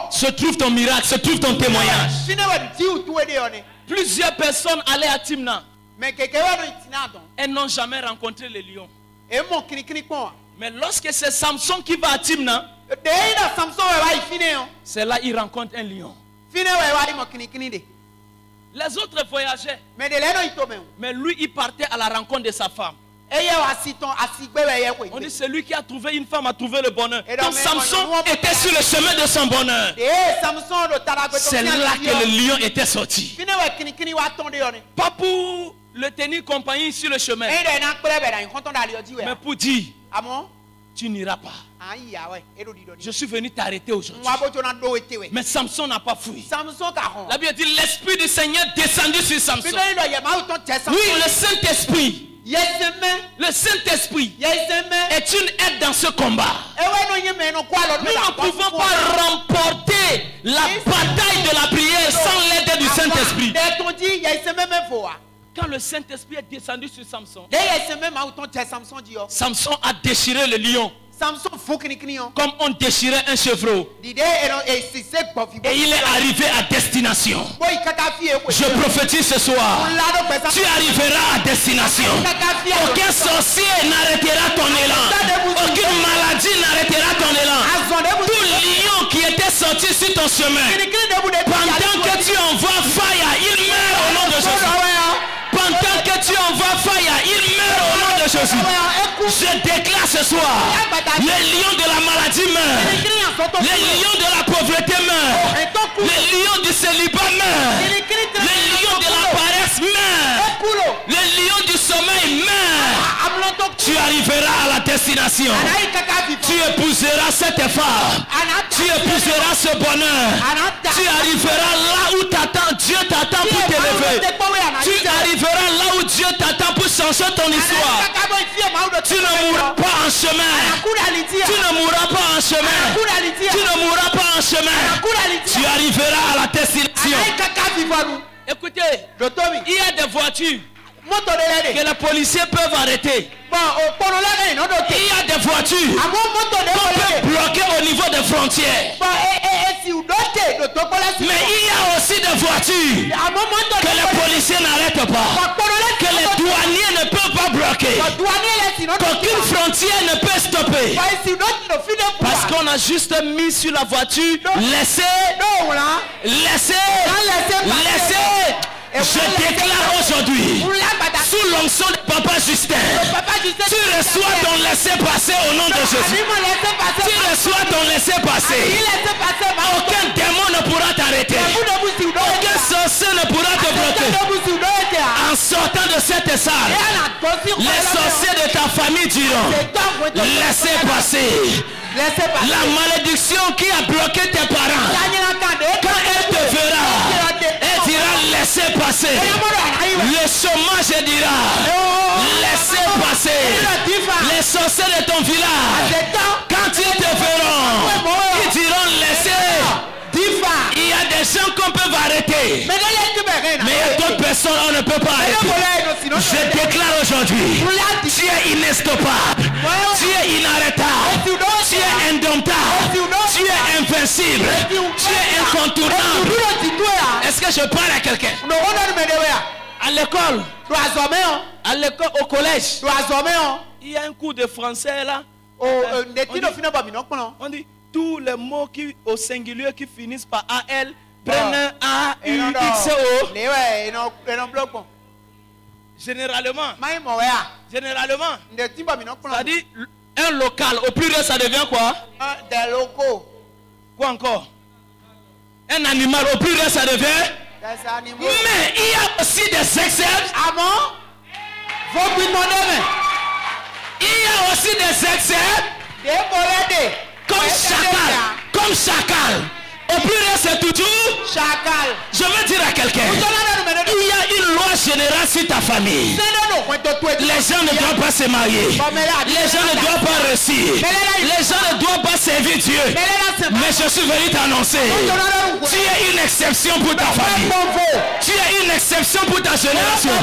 se trouve ton miracle, se trouve ton témoignage. Plusieurs personnes allaient à Timna. Elles n'ont jamais rencontré les lions. Mais lorsque c'est Samson qui va à Timna, c'est là qu'il rencontre un lion. Les autres voyageaient. Mais lui, il partait à la rencontre de sa femme. On dit celui qui a trouvé une femme a trouvé le bonheur. Donc Samson était sur le chemin de son bonheur. C'est là que le lion était sorti. Pas pour le tenir compagnie sur le chemin, mais pour dire, tu n'iras pas. Je suis venu t'arrêter aujourd'hui. Mais Samson n'a pas fui. La Bible dit l'esprit du Seigneur descendu sur Samson. Oui, le Saint-Esprit. Le Saint-Esprit est une aide dans ce combat. Nous ne pouvons pas remporter la bataille de la prière sans l'aide du Saint-Esprit. Quand le Saint-Esprit est descendu sur Samson, Samson a déchiré le lion comme on déchirait un chevreau. Et il est arrivé à destination. Je prophétise ce soir, tu arriveras à destination. Aucun sorcier n'arrêtera ton élan. Aucune maladie n'arrêtera ton élan. Tout lion qui était sorti sur ton chemin, pendant que tu envoies fire, il meurt au nom de Jésus. Pendant que tu envoies fire, il meurt au nom de Jésus. Je déclare ce soir, les lions de la maladie meurent. Les lions de la pauvreté meurent. Les lions du célibat meurent. Les lion de la paresse meurt. Le lion du sommeil meurt. Tu arriveras à la destination. Tu épouseras cette femme. Tu épouseras ce bonheur. Tu arriveras là où t'attends. Dieu t'attend pour t'élever. Tu arriveras là où Dieu t'attend pour changer ton histoire. Tu ne mourras pas en chemin. Tu ne mourras pas en chemin. Tu ne mourras pas en chemin. Tu arriveras à la destination. Écoutez, il y a des voitures que les policiers peuvent arrêter. Il y a des voitures qu'on peut bloquer au niveau des frontières. Mais il y a aussi des voitures que les policiers n'arrêtent pas, que les douaniers ne peuvent pas bloquer, qu'aucune frontière ne peut stopper. Parce qu'on a juste mis sur la voiture, laissez. Je déclare aujourd'hui, sous l'onction de Papa Justin, tu reçois ton laissez-passer au nom de Jésus. Tu reçois ton laissez-passer. Aucun démon ne pourra t'arrêter. Aucun sorcier ne pourra te bloquer. En sortant de cette salle, les sorciers de ta famille diront, laissez passer. La malédiction qui a bloqué tes parents, quand elle te verra, elle dira laissez passer. Le chômage dira laissez passer. Les sorciers de ton village, quand ils te verront, ils diront laissez. Il y a des gens qu'on peut arrêter, mais il y a d'autres personnes on ne peut pas arrêter. Je déclare aujourd'hui, tu es inestoppable, tu es inarrêtable, tu es indomptable, tu es invincible, tu es incontournable. Est-ce que je parle à quelqu'un? À l'école, au collège, il y a un cours de français là. On dit tous les mots qui au singulier qui finissent par AL prennent un A, U, X, O. Généralement, ça dit un local, au pluriel ça devient quoi? Des locaux. Quoi encore? Un animal, au pluriel ça devient? Des animaux. Mais il y a aussi des exceptions. Ah bon? Il y a aussi des exceptions. Comme chacal. Au pluriel c'est toujours chacal. Je veux dire à quelqu'un, il y a une loi générale sur ta famille. Les gens ne doivent pas se marier. Les gens ne doivent pas réussir. Les gens ne doivent pas servir Dieu. Mais je suis venu t'annoncer, tu es une exception pour ta famille. Tu es une exception pour ta génération.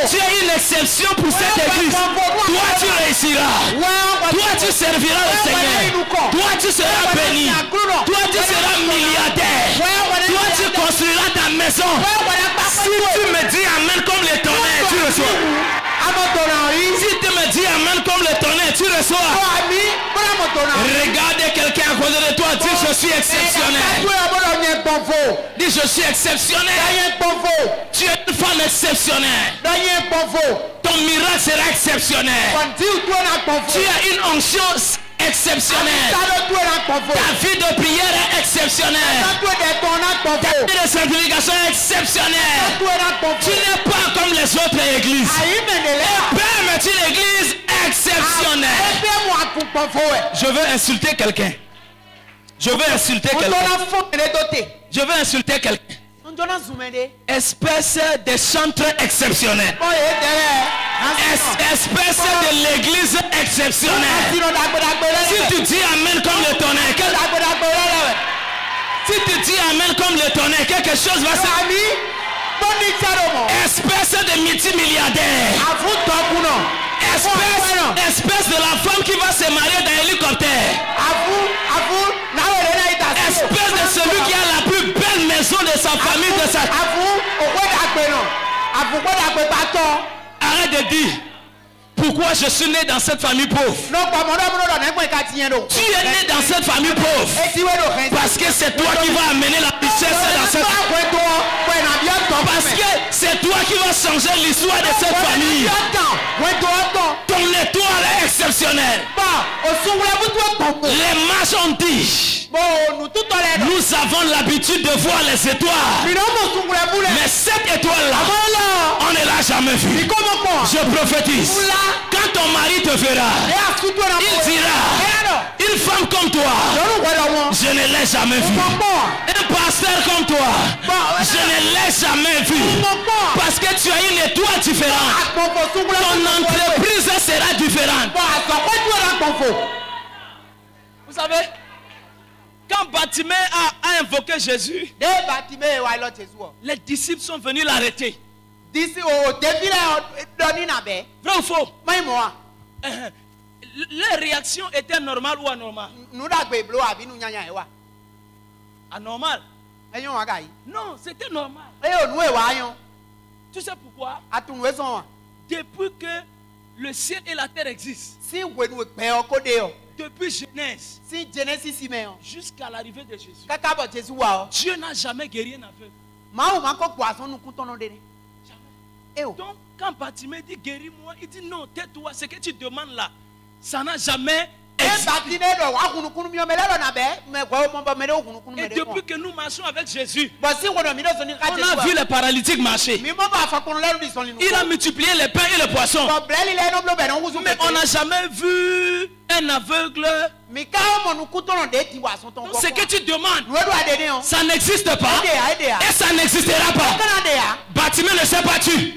Tu es une exception pour cette église. Toi tu réussiras. Toi tu serviras le Seigneur. Toi tu seras béni. Toi tu seras milliardaire. Toi tu construiras ta maison. Si tu me dis amen comme le tonnerre, tu reçois. Si tu me dis amen comme le tonnerre, tu reçois. Regardez quelqu'un à côté de toi, dis je suis exceptionnel. Dis je suis exceptionnel. Tu es une femme exceptionnelle. Ton miracle sera exceptionnel. Tu as une onction exceptionnelle. Ta vie de prière est exceptionnelle. Ta vie de sanctification est exceptionnelle. Tu n'es pas comme les autres églises. Permets-tu l'église exceptionnelle? Je veux insulter quelqu'un. Je veux insulter quelqu'un. Je veux insulter quelqu'un. Espèce de chantre exceptionnel. Espèce de l'église exceptionnelle. Si tu dis amen comme le tonnerre, si tu dis amen comme le tonnerre, quelque chose va se... Espèce de multimilliardaire. Espèce de la femme qui va se marier dans l'hélicoptère. Espèce de celui qui a la plus belle maison de sa famille, de sa... Arrête de dire pourquoi je suis né dans cette famille pauvre. Tu es né dans cette famille pauvre parce que c'est toi qui vas amener la richesse dans cette... Parce que c'est toi qui vas changer l'histoire de cette famille. Ton étoile est exceptionnelle. Les mages ont dit, nous avons l'habitude de voir les étoiles. Mais cette étoile-là, on ne l'a jamais vue. Je prophétise. Quand ton mari te verra, il dira, une femme comme toi, je ne l'ai jamais vue. Un pasteur comme toi, je ne l'ai jamais vu. Parce que tu as une étoile différente. Ton entreprise sera différente. Vous savez, quand Bartimée a invoqué Jésus, les disciples sont venus l'arrêter. Vrai ou faux? Les réactions étaient normales ou anormales? Anormales? Non, c'était normal. Tu sais pourquoi? Depuis que le ciel et la terre existent, depuis Genèse jusqu'à l'arrivée de Jésus, Dieu n'a jamais guéri un aveugle. Donc, quand Bartimée dit guéris-moi, il dit non, tais-toi, ce que tu demandes là, ça n'a jamais existé. Et depuis que nous marchons avec Jésus, on a vu les paralytiques marcher. Il a multiplié les pains et les poissons. Mais on n'a jamais vu un aveugle. Donc, ce que tu demandes, ça n'existe pas et ça n'existera pas. Bartimée ne s'est pas tué.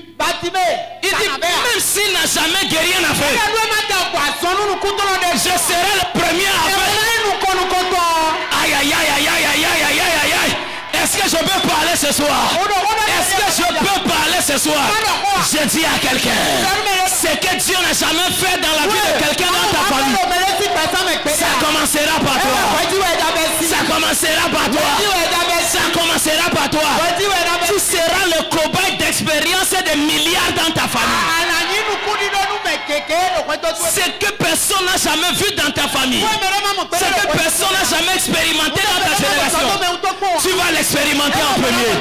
Il dit même s'il n'a jamais guéri un aveugle, je serai le premier aveugle. Aïe aïe aïe aïe aïe aïe aïe aïe aïe aïe. Est-ce que je peux parler ce soir? Est-ce que je peux parler ce soir? Je dis à quelqu'un, ce que Dieu n'a jamais fait dans la vie de quelqu'un dans ta famille, ça commencera par toi. Ça commencera par toi. Ça commencera par toi. Tu seras le cobaye d'expérience de milliards dans ta famille. Ce que personne n'a jamais vu dans ta famille, ce que personne n'a jamais expérimenté dans ta génération, tu vas l'expérimenter en premier.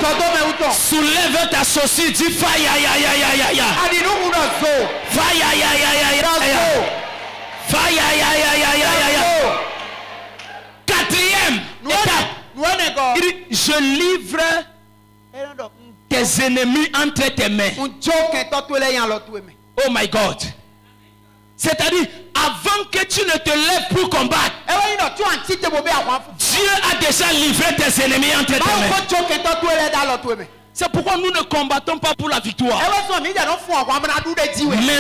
Soulève ta chaussure, dis faille aïe aïe aïe aïe aïe. Faille aïe aïe aïe aïe aïe. Faille aïe aïe aïe aïe aïe. Quatrième étape. Il dit, je livre tes ennemis entre tes mains. Oh my God. C'est-à-dire, avant que tu ne te lèves pour combattre, Dieu a déjà livré tes ennemis entre tes mains. C'est pourquoi nous ne combattons pas pour la victoire, mais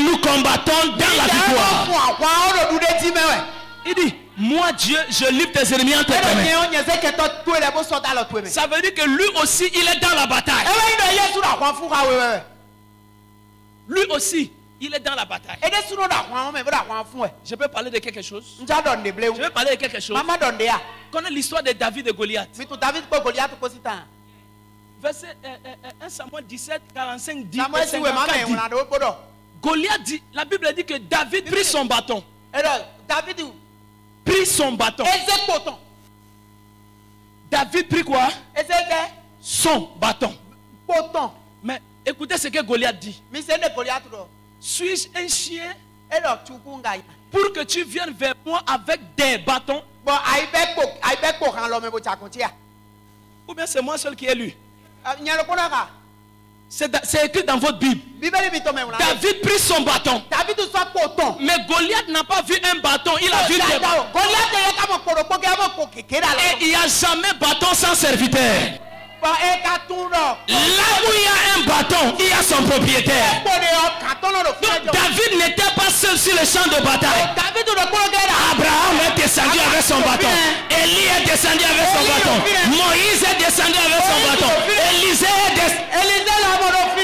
nous combattons dans la victoire. Il dit, moi Dieu, je livre tes ennemis entre tes mains. Ça veut dire que lui aussi, il est dans la bataille. Lui aussi, il est dans la bataille. Je peux parler de quelque chose. Je vais parler de quelque chose. Connais l'histoire de David et Goliath. Verset 1 Samuel 17, 45 dit, Goliath dit, la Bible dit que David prit son bâton. Prit son bâton. David prit quoi? Son bâton. Mais écoutez ce que Goliath dit. Suis-je un chien pour que tu viennes vers moi avec des bâtons? Ou bien c'est moi seul qui ai lu? C'est écrit dans votre Bible. David prit son bâton. Mais Goliath n'a pas vu un bâton, il a vu des bâtons. Et il n'y a jamais bâton sans serviteur. Là où il y a un bâton, il y a son propriétaire. Donc David n'était pas seul sur le champ de bataille. Abraham est descendu avec son bâton. Élie est descendu avec son bâton. Moïse est descendu avec son bâton. Élisée est descendu.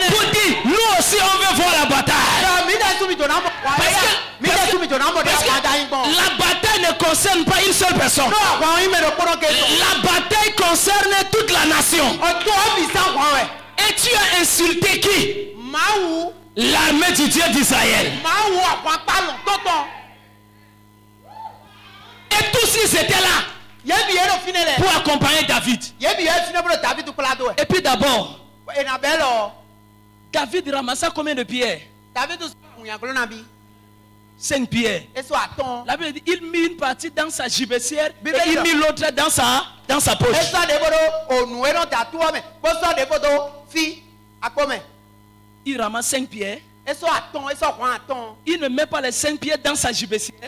Pour dire, nous aussi on veut voir la bataille. Parce que la bataille ne concerne pas une seule personne. La bataille concerne toute la nation. Et tu as insulté qui? L'armée du Dieu d'Israël. Et tous ils étaient là. pour accompagner David. Et puis d'abord, David ramassa combien de pierres? 5 pierres. La Bible dit il mit une partie dans sa gibecière et il mit l'autre dans sa poche. Il ramasse 5 pierres. Il ne met pas les 5 pierres dans sa gibecière,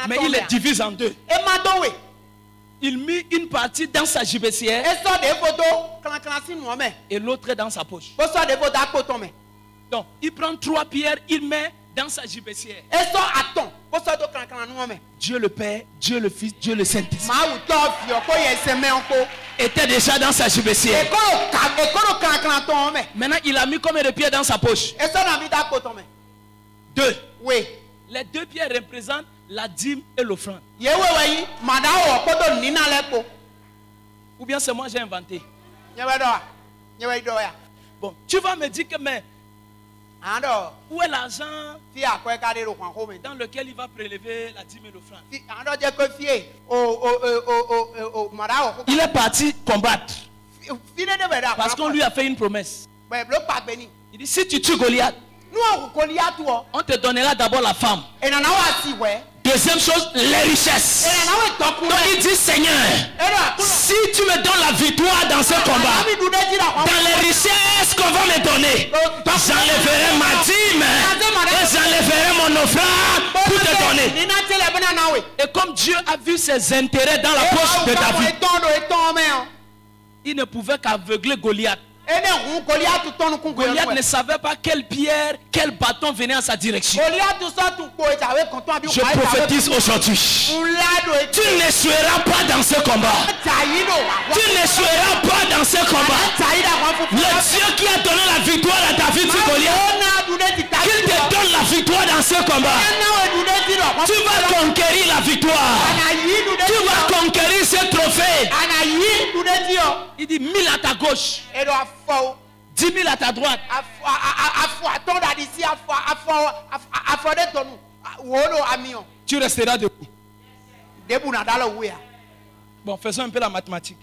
mais il les divise en deux. Il mit une partie dans sa gibecière et l'autre dans sa poche. Donc, il prend 3 pierres, il met dans sa gibecière. Dieu le Père, Dieu le Fils, Dieu le Saint-Esprit était déjà dans sa gibecière. Maintenant, il a mis combien de pierres dans sa poche? 2. Les 2 pierres représentent la dîme et l'offrande. Ou bien c'est moi j'ai inventé. Bon, tu vas me dire que mais où est l'argent dans lequel il va prélever la dîme et l'offrande? Il est parti combattre parce qu'on lui a fait une promesse. Il dit si tu tues Goliath, on te donnera d'abord la femme. Deuxième chose, les richesses. Donc il dit Seigneur, si tu me donnes la victoire dans ce combat, dans les richesses qu'on va me donner, j'enlèverai ma dîme et j'enlèverai mon offrande pour te donner. Et comme Dieu a vu ses intérêts dans la poche de David, il ne pouvait qu'aveugler Goliath. Goliath ne savait pas quelle pierre, quel bâton venait à sa direction. Je prophétise aujourd'hui. Tu ne seras pas dans ce combat. Tu ne seras pas dans ce combat. Le Dieu qui a donné la victoire à David sur Goliath, qu'il te donne la victoire dans ce combat. Tu vas conquérir la victoire. Tu vas conquérir ce trophée. Il dit 1000 à ta gauche, 10 000 à ta droite. Tu resteras debout. Bon, faisons un peu la mathématique.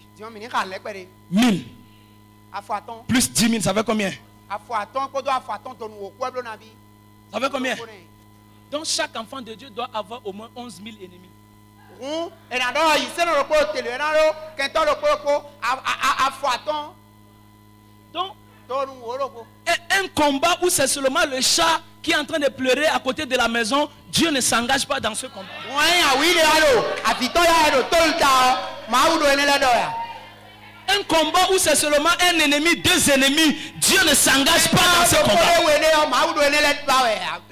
1000 plus 10 000, ça fait combien? Ça fait combien? Donc chaque enfant de Dieu doit avoir au moins 11 000 ennemis. Donc, un combat où c'est seulement le chat qui est en train de pleurer à côté de la maison, Dieu ne s'engage pas dans ce combat. Un combat où c'est seulement un ennemi, 2 ennemis, Dieu ne s'engage pas dans ce combat.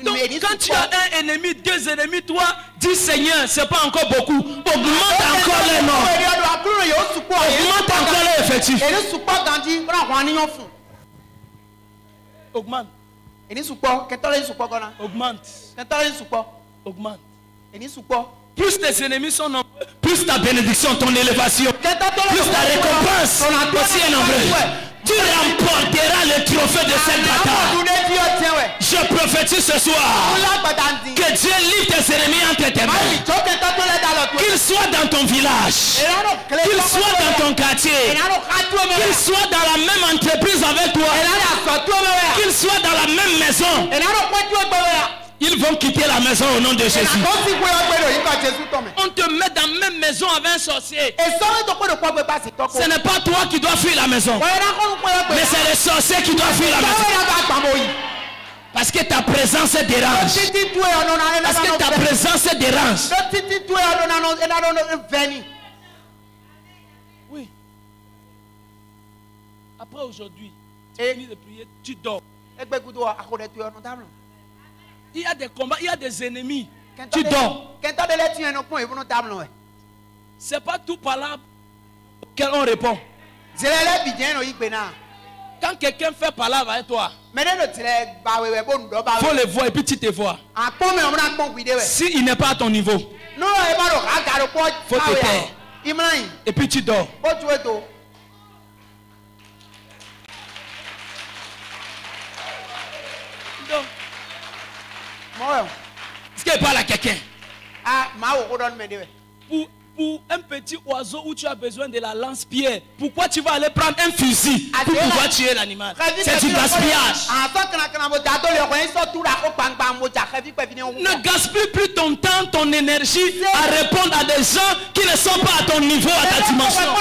Donc quand tu as un ennemi, 2 ennemis, toi, dis Seigneur, c'est pas encore beaucoup. Augmente encore les noms. Augmente encore les effectifs. Augmente. Augmente. Plus tes ennemis sont nombreux, plus ta bénédiction, ton élévation, plus ta récompense aussi est nombreuse. Tu remporteras le trophée de cette bataille. Je prophétise ce soir que Dieu livre tes ennemis entre tes mains. Qu'ils soient dans ton village, qu'ils soient dans ton quartier, qu'ils soient dans la même entreprise avec toi, qu'ils soient dans la même maison. Ils vont quitter la maison au nom de Jésus. On te met dans la même maison avec un sorcier. Ce n'est pas toi qui dois fuir la maison, mais c'est le sorcier qui doit fuir la maison. Parce que ta présence dérange. Parce que ta présence dérange. Oui. Après aujourd'hui, tu finis de prier, tu dors. Il y a des combats, il y a des ennemis. Tu dors. C'est pas tout palabre auquel on répond. Quand quelqu'un fait palabre avec toi, il faut le voir et puis tu te vois. S'il n'est pas à ton niveau, il faut te taire. Et puis tu dors. Est-ce qu'il parle à quelqu'un? Pour un petit oiseau où tu as besoin de la lance-pierre, pourquoi tu vas aller prendre un fusil pour pouvoir tuer l'animal? C'est du gaspillage. Ne gaspille plus ton temps, ton énergie à répondre à des gens qui ne sont pas à ton niveau, à ta dimension.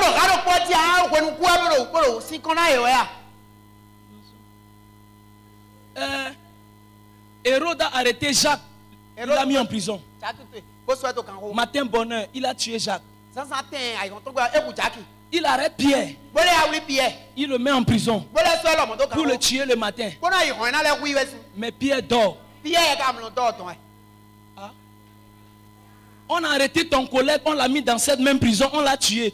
Hérode a arrêté Jacques. Il l'a mis en prison. Matin bonheur, il a tué Jacques. Il arrête Pierre. Il le met en prison pour le tuer le matin. Mais Pierre dort. On a arrêté ton collègue, on l'a mis dans cette même prison, on l'a tué.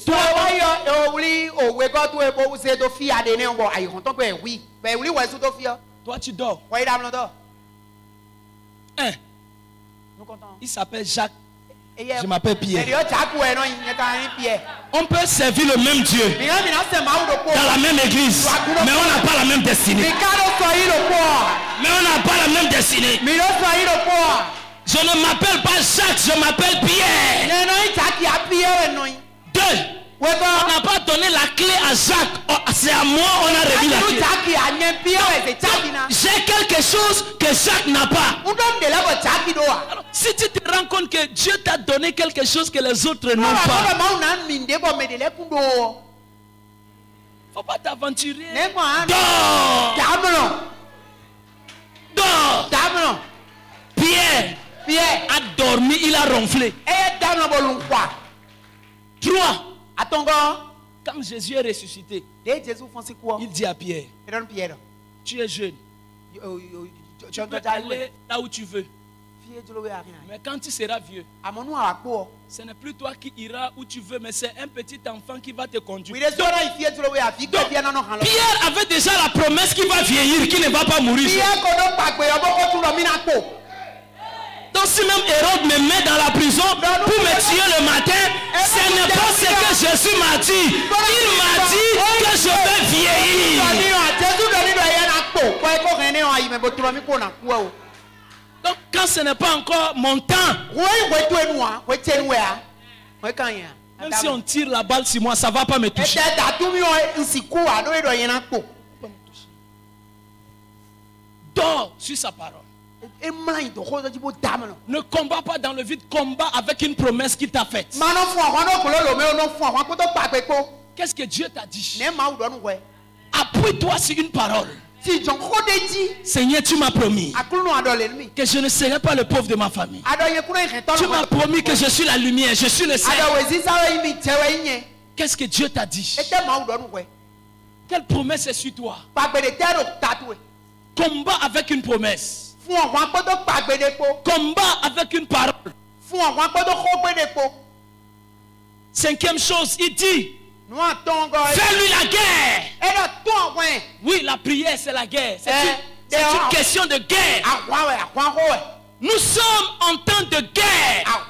Toi, tu dors. Il s'appelle Jacques. Je m'appelle Pierre. On peut servir le même Dieu dans la même église, mais on n'a pas la même destinée. Mais on n'a pas la même destinée. Je ne m'appelle pas Jacques, je m'appelle Pierre. Deux. On n'a pas donné la clé à Jacques. C'est à moi, on a remis la clé. J'ai quelque chose que Jacques n'a pas. Alors, si tu te rends compte que Dieu t'a donné quelque chose que les autres n'ont pas, il ne faut pas t'aventurer. Dors. Pierre a dormi, il a ronflé. 3. Quand Jésus est ressuscité, il dit à Pierre, tu es jeune, tu peux aller là où tu veux. Mais quand tu seras vieux, ce n'est plus toi qui iras où tu veux, mais c'est un petit enfant qui va te conduire. Donc, Pierre avait déjà la promesse qu'il va vieillir, qu'il ne va pas mourir. Donc si même Hérode me met dans la prison pour me tuer le matin, ce n'est pas ce que Jésus m'a dit. Il m'a dit que je vais vieillir. Donc quand ce n'est pas encore mon temps, même si on tire la balle sur moi, ça ne va pas me toucher. Dors sur sa parole. Ne combat pas dans le vide, combat avec une promesse qu'il t'a faite. Qu'est-ce que Dieu t'a dit? Appuie-toi sur une parole. Seigneur, tu m'as promis que je ne serai pas le pauvre de ma famille. Tu m'as promis que je suis la lumière, je suis le Seigneur. Qu'est-ce que Dieu t'a dit? Quelle promesse est sur toi? Combat avec une promesse. Combat avec une parole. 5e chose, il dit, fais-lui la guerre. Oui, la prière c'est la guerre. C'est une question de guerre. Nous sommes en temps de guerre.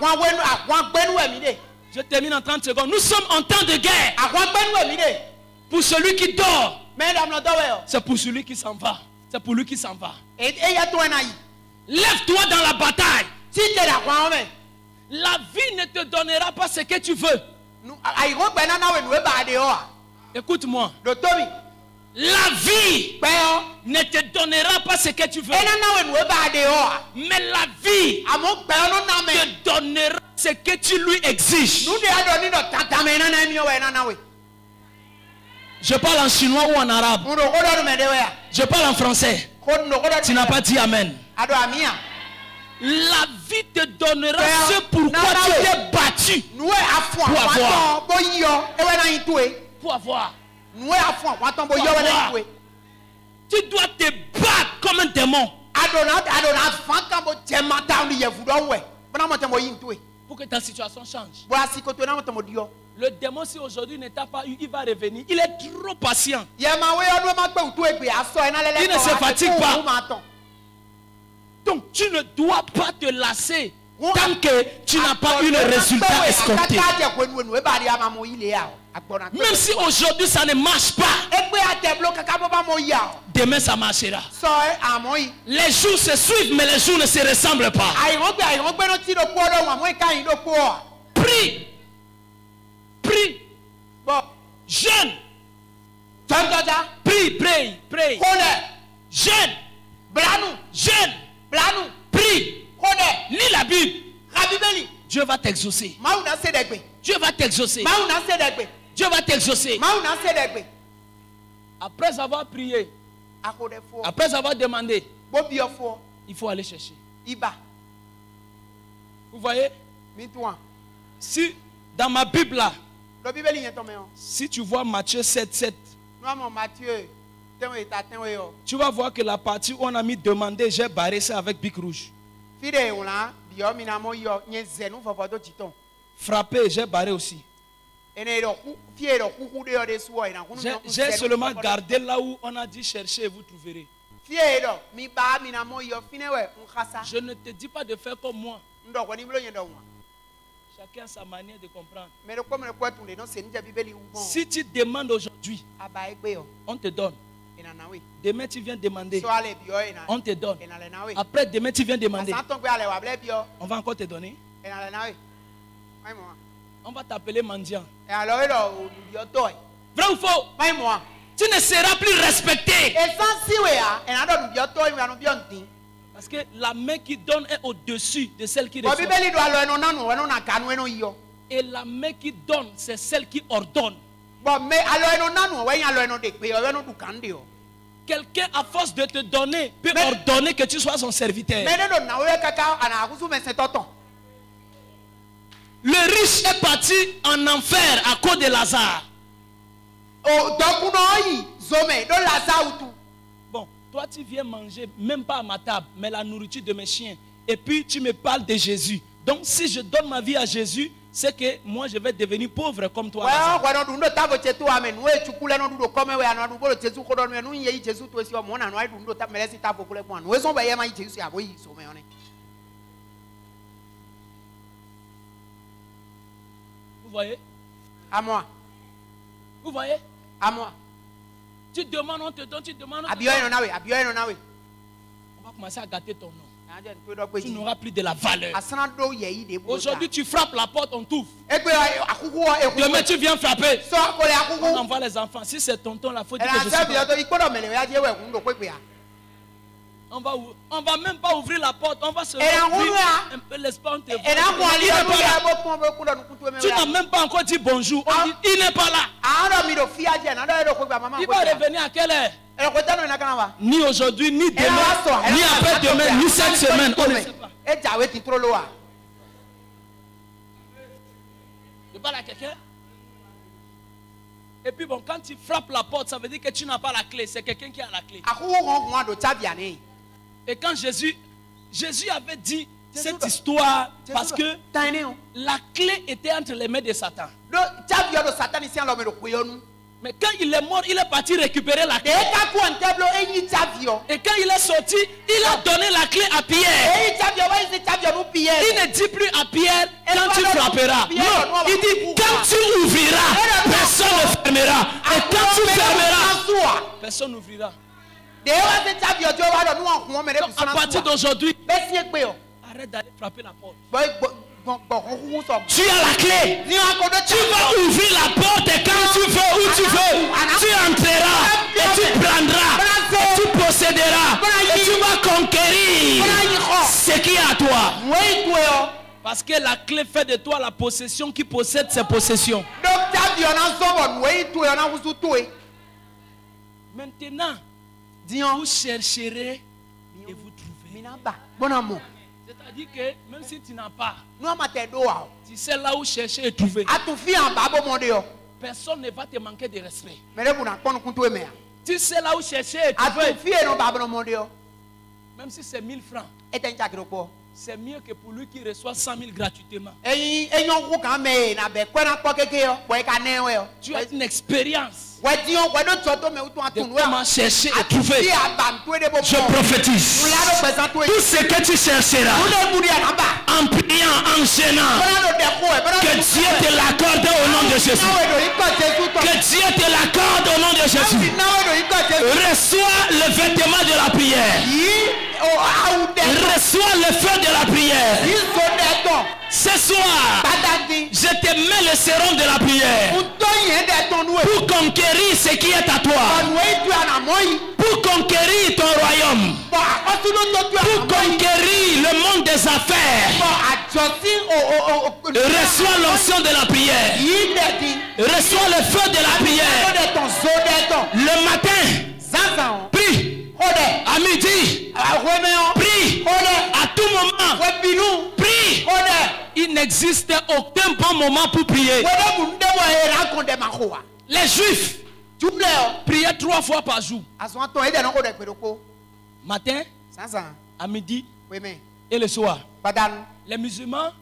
Je termine en 30 secondes. Nous sommes en temps de guerre. Pour celui qui dort, c'est pour celui qui s'en va. C'est pour lui qui s'en va. Lève-toi dans la bataille. La vie ne te donnera pas ce que tu veux. Écoute-moi. La vie ne te donnera pas ce que tu veux. Mais la vie te donnera ce que tu lui exiges. Je parle en chinois ou en arabe. Je parle en français. Tu n'as pas dit amen. La vie te donnera ce pourquoi tu t'es battu pour avoir. Pour avoir. Tu dois te battre comme un démon pour que ta situation change. Le démon, si aujourd'hui ne t'a pas eu, il va revenir. Il est trop patient. Il ne se fatigue pas. Donc tu ne dois pas te lasser tant que tu n'as pas eu le résultat escompté. Même si aujourd'hui ça ne marche pas, demain ça marchera. Les jours se suivent mais les jours ne se ressemblent pas. Prie Jeûne. Prie, prie. Jeûne. Jeûne. Prie. Lis la Bible. Dieu va t'exaucer. Dieu va t'exaucer. Dieu va t'exaucer. Après avoir prié, après avoir demandé, il faut aller chercher. Vous voyez? Si dans ma Bible là, si tu vois Matthieu 7, tu vas voir que la partie où on a mis demander, j'ai barré ça avec bic rouge. Frapper, j'ai barré aussi. J'ai seulement gardé là où on a dit chercher et vous trouverez. Je ne te dis pas de faire comme moi. Chacun a sa manière de comprendre. Si tu demandes aujourd'hui, on te donne. Demain tu viens demander, on te donne. Après demain tu viens demander, on va encore te donner. On va t'appeler mendiant. Vrai ou faux? Tu ne seras plus respecté. Parce que la main qui donne est au-dessus de celle qui reçoit. Et la main qui donne, c'est celle qui ordonne. Quelqu'un, à force de te donner, peut ordonner que tu sois son serviteur. Le riche est parti en enfer à cause de Lazare. Bon, toi tu viens manger, même pas à ma table, mais la nourriture de mes chiens. Et puis tu me parles de Jésus. Donc si je donne ma vie à Jésus, c'est que moi je vais devenir pauvre comme toi. Vous voyez? À moi. Vous voyez? À moi. Tu demandes, on te donne, tu demandes. On va commencer à gâter ton nom. Tu n'auras plus de la valeur. Aujourd'hui, tu frappes la porte, on t'ouvre. Demain, tu viens frapper. On envoie les enfants. Si c'est tonton, la faute que je suis pas. On va même pas ouvrir la porte. On va se ouvrir un peu l'espace. Tu n'as même pas encore dit bonjour. On dit, il n'est pas là. Il va revenir à quelle heure? Ni aujourd'hui, ni demain, ni après-demain, ni cette semaine. On ne sait pas. Je parle à quelqu'un. Et puis bon, quand tu frappes la porte, ça veut dire que tu n'as pas la clé. C'est quelqu'un qui a la clé. Et quand Jésus avait dit cette histoire parce que la clé était entre les mains de Satan. Mais quand il est mort, il est parti récupérer la clé. Et quand il est sorti, il a donné la clé à Pierre. Il ne dit plus à Pierre quand tu frapperas. Non, il dit quand tu ouvriras, personne ne fermera. Et quand tu fermeras, personne n'ouvrira. Donc, à partir d'aujourd'hui, arrête d'aller frapper la porte. Tu as la clé. Tu vas ouvrir la porte et quand tu veux, où tu veux, tu entreras et tu prendras et tu posséderas et tu vas conquérir ce qui est à toi. Parce que la clé fait de toi la possession qui possède ses possessions. Maintenant, vous chercherez et vous trouverez. C'est-à-dire que même si tu n'as pas, tu sais là où chercher et trouver. Personne ne va te manquer de respect. Tu sais là où chercher et trouver. Même si c'est 1000 francs. C'est mieux que pour lui qui reçoit 100 000 gratuitement. Tu as une expérience de comment chercher et trouver. Je prophétise. Tout ce que tu chercheras en priant, en gênant, que Dieu te l'accorde au nom de Jésus. Que Dieu te l'accorde au nom de Jésus. Reçois le vêtement de la prière. Reçois le feu de la prière. Ce ce soir, je te mets le sérum de la prière pour conquérir ce qui est à toi, pour conquérir ton royaume, pour conquérir le monde des affaires. Reçois l'onction de la prière. Reçois le feu de la prière. Le matin, prie. À midi, prie. À tout moment, prie. Il n'existe aucun bon moment pour prier. Les Juifs priaient 3 fois par jour. Matin, à midi et le soir. Les musulmans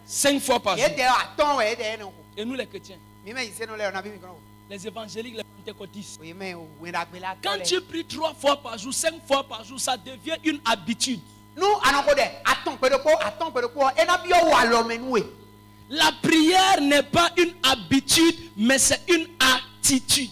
5 fois par jour. Et nous les chrétiens, les évangéliques, les pentecôtistes, quand tu pries 3 fois par jour, 5 fois par jour, ça devient une habitude. La prière n'est pas une habitude, mais c'est une attitude.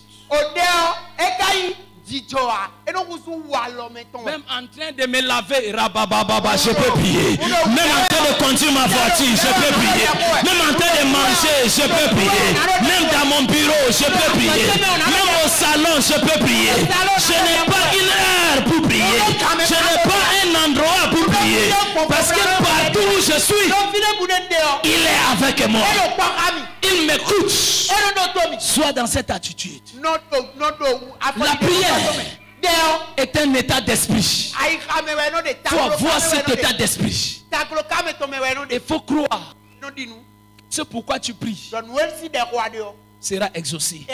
Même en train de me laver, je peux prier. Même en train de conduire ma voiture, je peux prier. Même en train de manger, je peux prier. Même dans mon bureau, je peux prier. Même au salon, je peux prier. Je n'ai pas une heure pour prier. Je n'ai pas un endroit pour prier. Parce que partout où je suis, il est avec moi. Il m'écoute. Sois dans cette attitude. La prière est un état d'esprit. Il faut avoir cet état d'esprit. Il faut croire. C'est pourquoi tu pries sera exaucé.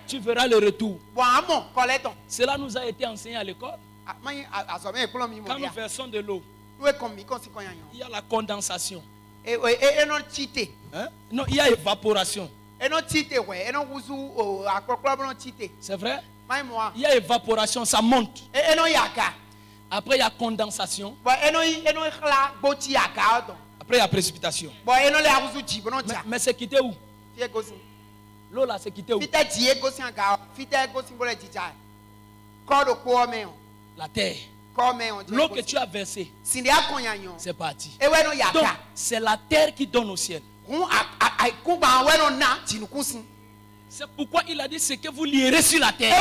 Tu verras le retour. Cela nous a été enseigné à l'école. Quand nous versons de l'eau, il y a la condensation. Hein? Non, il y a évaporation. C'est vrai? Il y a évaporation, ça monte. Après, il y a condensation. Après, il y a précipitation. Mais c'est quitté où? L'eau là, c'est quitté où? La terre. L'eau que tu as versée, c'est parti. Donc, c'est la terre qui donne au ciel. C'est pourquoi il a dit ce que vous lierez sur la terre.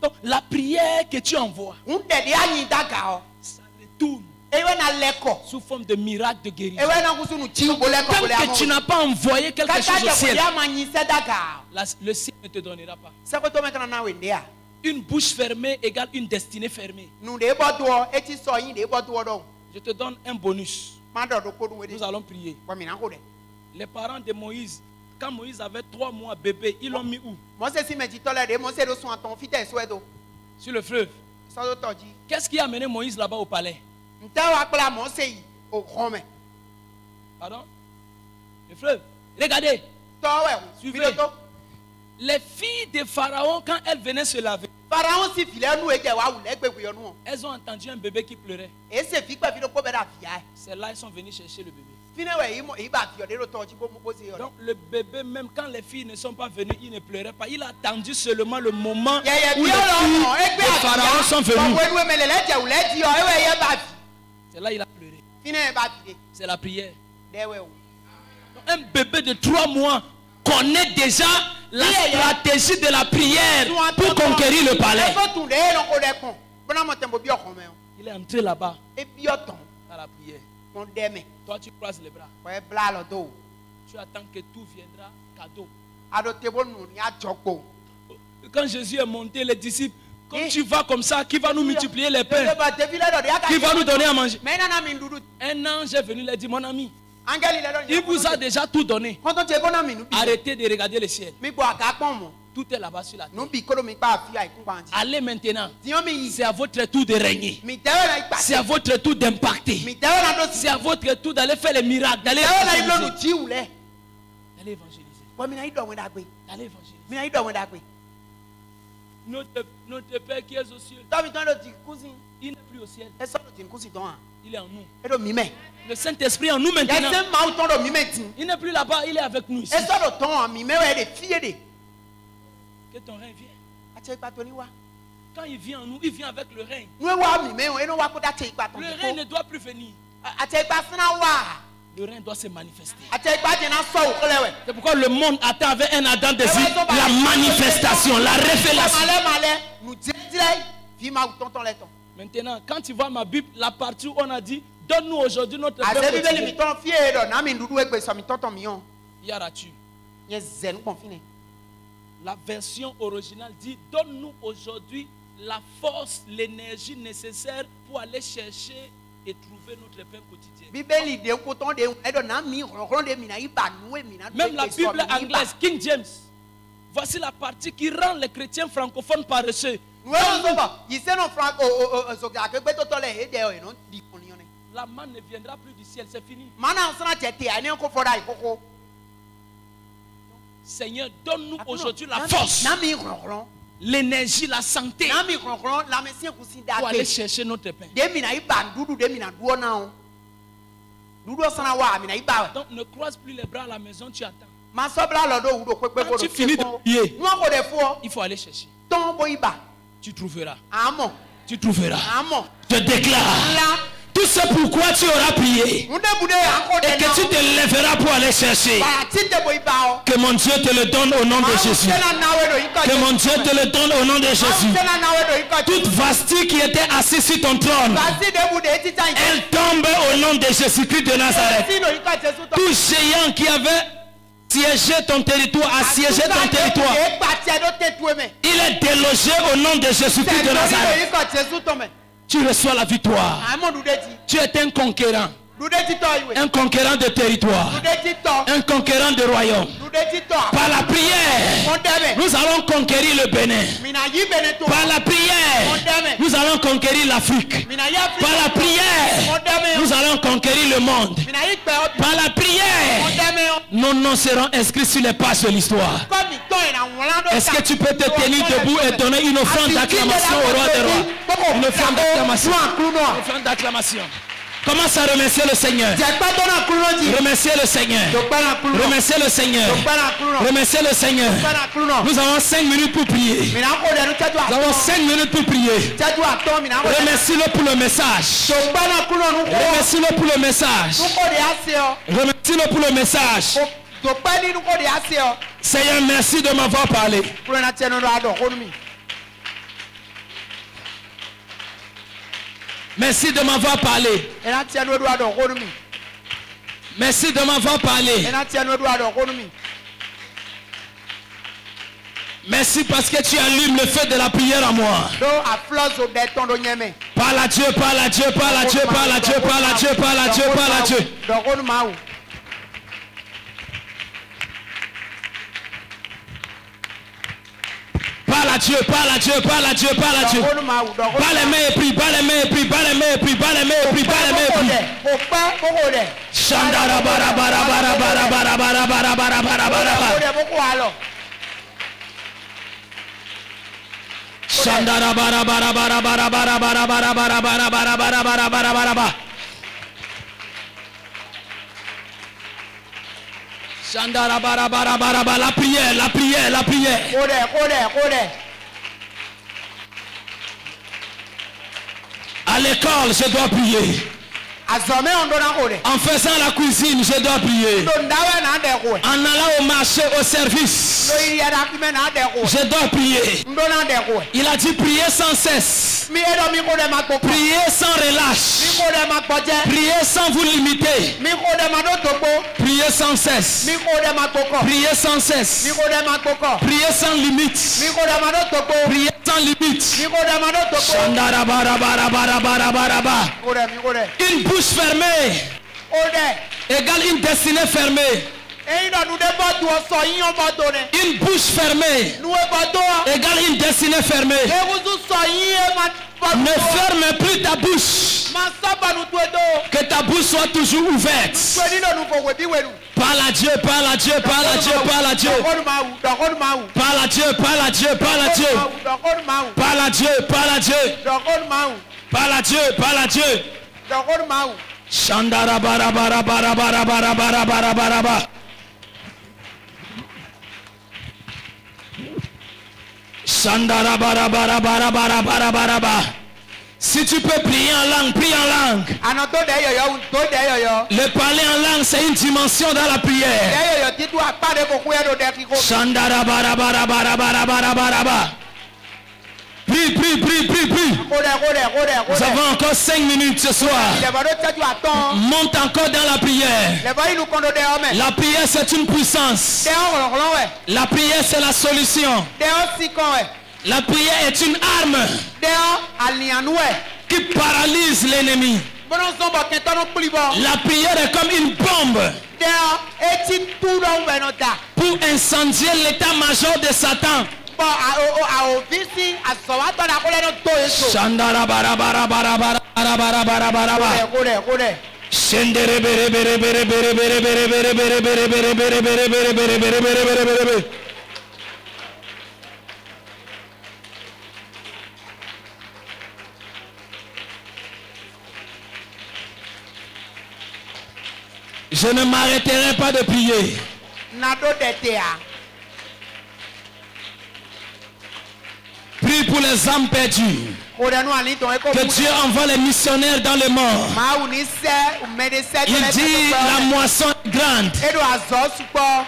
Donc, la prière que tu envoies, ça retourne sous forme de miracle de guérison. Tant que tu n'as pas envoyé quelque chose au ciel, le ciel ne te donnera pas. Une bouche fermée égale une destinée fermée. Je te donne un bonus. Nous allons prier. Les parents de Moïse, quand Moïse avait 3 mois bébé, ils l'ont mis où? Sur le fleuve. Qu'est-ce qui a amené Moïse là-bas au palais? Pardon? Le fleuve. Regardez. Suivez. Les filles de Pharaon, quand elles venaient se laver, elles ont entendu un bébé qui pleurait. C'est là qu'elles sont venues chercher le bébé. Donc le bébé, même quand les filles ne sont pas venues, il ne pleurait pas. Il a attendu seulement le moment où les filles de Pharaon sont venues. C'est là qu'il a pleuré. C'est la prière. Donc, un bébé de 3 mois connaît déjà la stratégie de la prière pour conquérir le palais. Il est entré là-bas à la prière. Toi, tu croises les bras. Tu attends que tout viendra cadeau. Quand Jésus est monté, les disciples, quand tu vas comme ça, qui va nous multiplier les pains? Qui va nous donner à manger? Un ange est venu, il a dit, mon ami, il vous a déjà tout donné. Arrêtez de regarder le ciel. Tout est là-bas sur la terre. Allez maintenant. C'est à votre tour de régner. C'est à votre tour d'impacter. C'est à votre tour d'aller faire les miracles. D'aller évangéliser. D'aller évangéliser. Notre Père qui est au ciel, il n'est plus au ciel. Il est en nous. Le Saint-Esprit en nous maintenant. Il n'est plus là-bas, il est avec nous ici. Que ton règne vienne. quand il vient en nous, il vient avec le règne. Le règne ne doit plus venir. Le règne doit se manifester. C'est pourquoi le monde attend avec un ardent désir la manifestation, la révélation. Maintenant, quand tu vois ma Bible, la partie où on a dit, donne-nous aujourd'hui notre pain quotidien. Y aura-tu? La version originale dit, donne-nous aujourd'hui la force, l'énergie nécessaire pour aller chercher et trouver notre pain quotidien. Même la Bible anglaise, King James, voici la partie qui rend les chrétiens francophones paresseux. La manne ne viendra plus du ciel, c'est fini. Seigneur, donne-nous aujourd'hui la force, l'énergie, la santé pour aller chercher notre pain. Donc ne croise plus les bras à la maison, tu attends. Quand tu finis de prier, il faut aller chercher. Tu trouveras. Tu trouveras. Je déclare. Tout ce pourquoi tu auras prié et que tu te lèveras pour aller chercher. Que mon Dieu te le donne au nom de Jésus. Que mon Dieu te le donne au nom de Jésus. Toute Vasti qui était assise sur ton trône, elle tombe au nom de Jésus-Christ de Nazareth. Tout géant qui avait siégé ton territoire, assiégé ton territoire, il est délogé au nom de Jésus-Christ de Nazareth. Tu reçois la victoire. Tu es un conquérant. Un conquérant de territoire. Un conquérant de royaume. Par la prière, nous allons conquérir le Bénin. Par la prière, nous allons conquérir l'Afrique. Par la prière, nous allons conquérir le monde. Par la prière, nos noms seront inscrits sur les pages de l'histoire. Est-ce que tu peux te tenir debout et donner une offrande d'acclamation au roi des rois? Une offrande d'acclamation. Une offrande d'acclamation. Commence à remercier le Seigneur. Remercier le Seigneur. Remercier le Seigneur. Remercier le Seigneur. Nous avons 5 minutes pour prier. Nous avons 5 minutes pour prier. Remercie-le pour le message. Remercie-le pour le message. Remercie-le pour le message. Seigneur, merci de m'avoir parlé. Merci de m'avoir parlé. Merci de m'avoir parlé. Merci parce que tu allumes le feu de la prière en moi. Parle à Dieu, parle à Dieu, parle à Dieu, parle à Dieu, parle à Dieu, parle à Dieu, parle à Dieu. Parle à Dieu, parle à Dieu, parle à Dieu, parle à Dieu. Parle les mains et prie, parle les mains et prie, parle les mains et prie, parle les mains et prie, parle les mains et prie. Chandara bara bara bara bara bara bara bara bara bara bara. Chandara bara bara bara bara bara bara bara bara bara bara bara bara bara bara bara. Chandara bara bara bara bara. La prière, la prière, la prière. À l'école, je dois prier. En faisant la cuisine, je dois prier. En allant au marché, au service, je dois prier. Il a dit prier sans cesse. Priez sans relâche. Priez sans vous limiter. Priez sans cesse. Priez sans cesse. Priez sans limite. Priez sans limite. Une bouche fermée égale une destinée fermée. Une bouche fermée égale une destinée fermée. Ne ferme plus ta bouche. Que ta bouche soit toujours ouverte. Parle à Dieu, parle à Dieu, parle à Dieu, parle à Dieu. Parle à Dieu, parle à Dieu, parle à Dieu. Parle à Dieu, parle à Dieu. Parle à Dieu, parle à Dieu. Chandara bara bara bara bara bara bara bara bara bara. Si tu peux prier en langue, prie en langue. Le parler en langue, c'est une dimension dans la prière. Prie. Nous avons encore 5 minutes ce soir. Monte encore dans la prière. La prière, c'est une puissance. La prière, c'est la solution. La prière est une arme qui paralyse l'ennemi. La prière est comme une bombe pour incendier l'état-major de Satan. Je ne m'arrêterai pas de prier. Prie pour les âmes perdues. Que Dieu envoie les missionnaires dans le monde. Il dit la moisson est grande,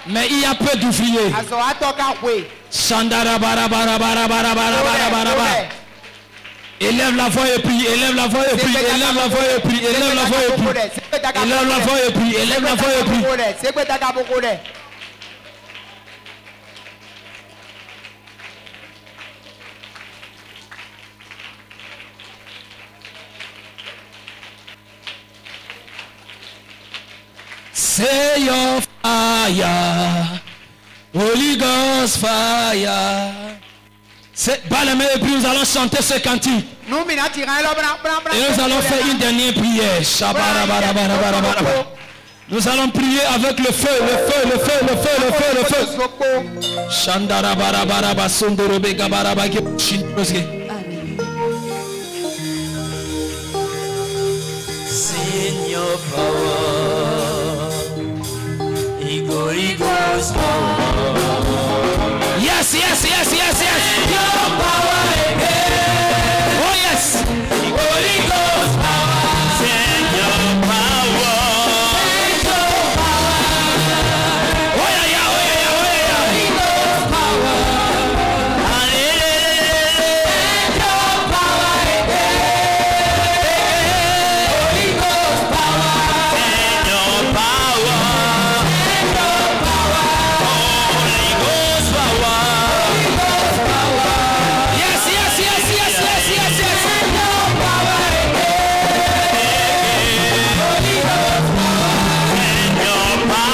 mais il y a peu d'ouvriers. Élève la voix et prie, élève la voix et prie, élève la voix et prie, élève la voix et prie, élève la voix et prie, élève la voix et prie. Say your fire, Holy Ghost fire. Bas les mains et puis nous allons chanter ce cantique. Et nous allons faire une dernière prière. Nous allons prier avec le feu, le feu, le feu, le feu, le feu, le feu. Seigneur power, Holy Ghost power. Yes, yes, yes, yes, yes. Your power again. Oh yes. Holy Ghost power. Send your power. Send your power. Oh yeah, yeah, oh yeah, yeah, oh yeah, yeah. Holy Ghost power. Send your power again. Holy Ghost power. Send your power. Send your power. Holy Ghost power. Yes, yes, yes, yes, yes, yes, yes. Send your power again. Holy Ghost power. Send your power.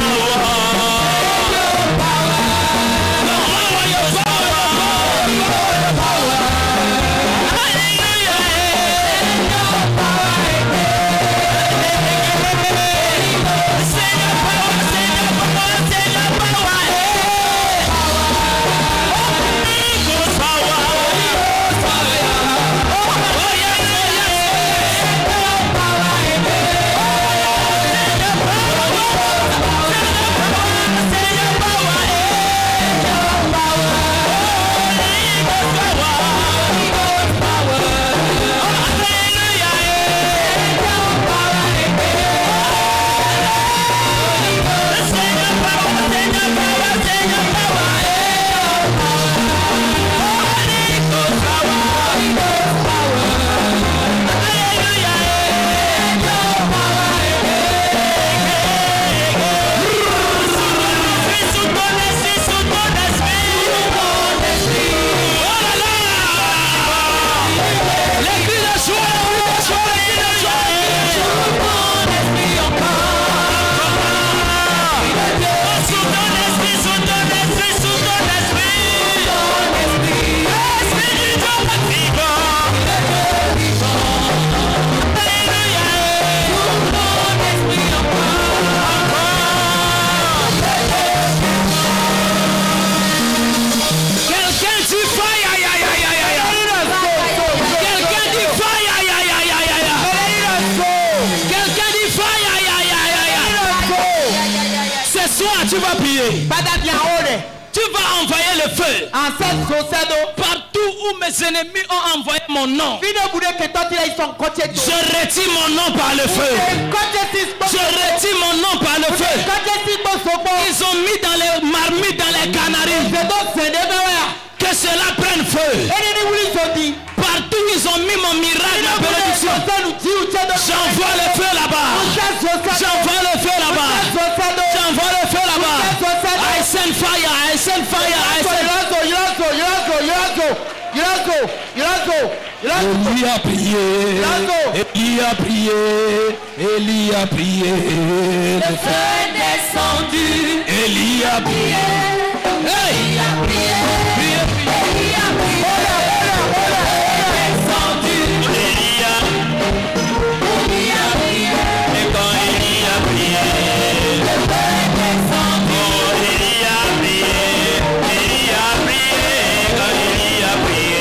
Tu vas prier. Tu vas envoyer le feu partout où mes ennemis ont envoyé mon nom, je retire mon nom par le feu. Je retire mon nom par le feu. Ils ont mis dans les marmites, dans les canaries. Que cela prenne feu. Partout ils ont mis mon miracle, ma bénédiction. J'envoie le feu là-bas. J'envoie le feu là-bas. J'envoie le feu là-bas. I send fire, I send fire, I send Élie a prié, Élie a prié, Élie a prié. Le feu est descendu, Élie a prié, Élie a prié, Élie a prié, descendu, Élie a prié, et quand Élie a prié, le feu est descendu, Élie a prié, Élie a prié, quand Élie a prié.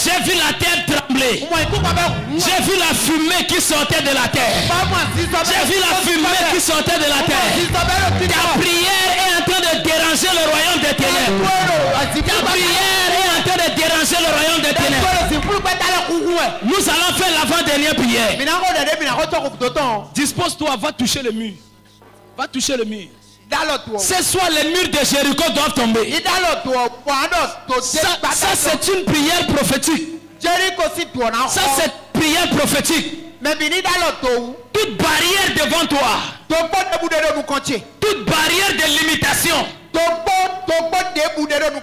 J'ai vu la terre trembler. J'ai vu la fumée qui sortait de la terre. J'ai vu la fumée qui sortait de la terre. Ta prière est en train de déranger le royaume des ténèbres. Ta prière est en train de déranger le royaume des ténèbres. Nous allons faire l'avant-dernière prière. Dispose-toi, va toucher le mur. Va toucher le mur. Ce soir, les murs de Jéricho doivent tomber. Ça c'est une prière prophétique. Ça c'est une prière prophétique. Toute barrière devant toi, toute barrière de limitation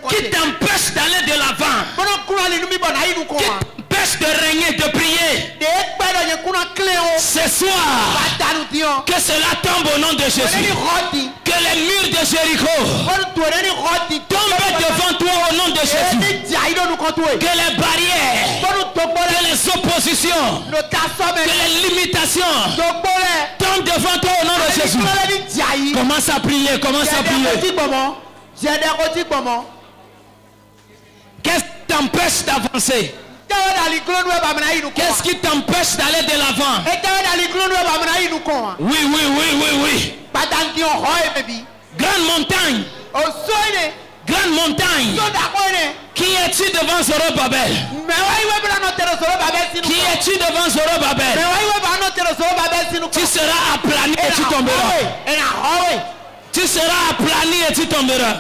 qui t'empêche d'aller de l'avant, qui t'empêche de régner, de prier, ce soir, que cela tombe au nom de Jésus. Que les murs de Jéricho tombent devant toi au nom de Jésus. Que les barrières, que les oppositions, que les limitations tombent devant toi au nom de Jésus. Commence à prier, commence à prier. Qu'est-ce qui t'empêche d'avancer? Qu'est-ce qui t'empêche d'aller de l'avant? Oui, oui, oui, oui, oui. Grande montagne. Grande montagne. Qui es-tu devant Zorobabel? Qui es-tu devant Zorobabel? Tu seras aplani et tu tomberas. Tu seras aplani et tu tomberas.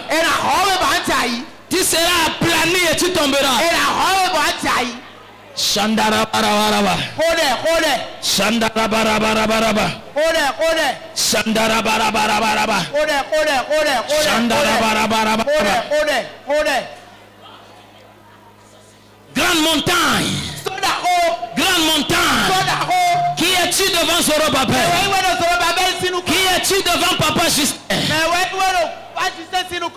Tu seras aplani et tu tomberas. Shandara barabaraba. Shandara barabaraba. Shandara barabaraba. Shandara barabaraba. Grande montagne. Grande montagne. Qui es-tu devant Zorobabel? Qui es-tu devant Papa Justin?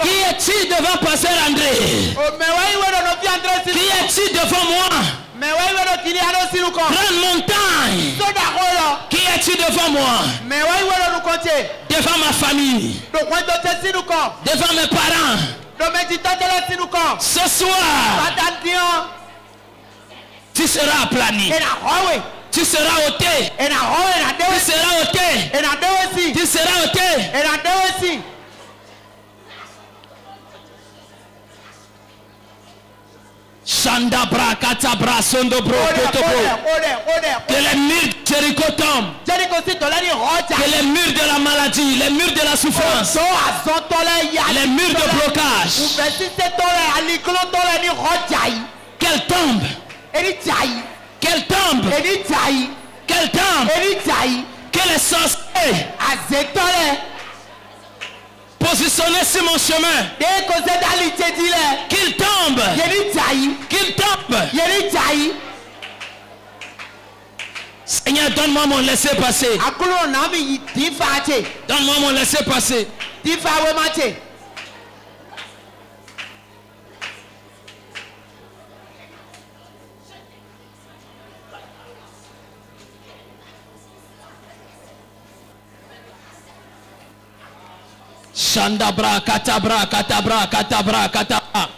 Qui es-tu devant Pasteur André? Qui es-tu devant moi? Grande montagne. Qui es-tu devant moi? Devant ma famille. Devant mes parents. Ce soir, tu seras aplani. Tu seras ôté. Tu seras ôté. Tu seras ôté. Chandabra, Katabra, Sondobro, Kotobo. Que les murs de Jéricho tombent. Que les murs de la maladie, les murs de la souffrance, les murs de blocage, qu'elles tombent. Qu'elles tombent. Qu'elles tombent. Que les sorciers positionnés sur mon chemin, qu'ils tombent. Qu'ils tombent. Seigneur, donne-moi mon laissez-passer. Donne-moi mon laissez-passer. Shandabra, katabra, katabra, katabra, katabra.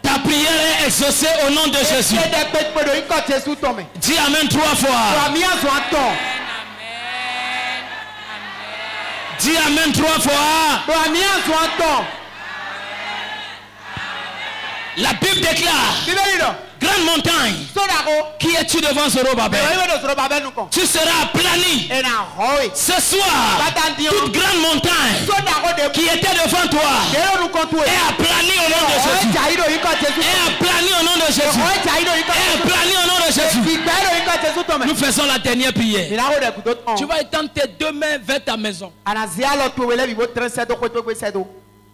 Ta prière est exaucée au nom de Jésus. Dis Amen 3 fois. Dis Amen 3 fois. La Bible déclare, grande montagne, qui es-tu devant Zorobabel? Tu seras aplani. Ce soir, toute grande montagne qui était devant toi est aplanie au nom de Jésus. Est aplanie au nom de Jésus. Est aplanie au nom de Jésus. Nous faisons la dernière prière. Tu vas étendre tes deux mains vers ta maison.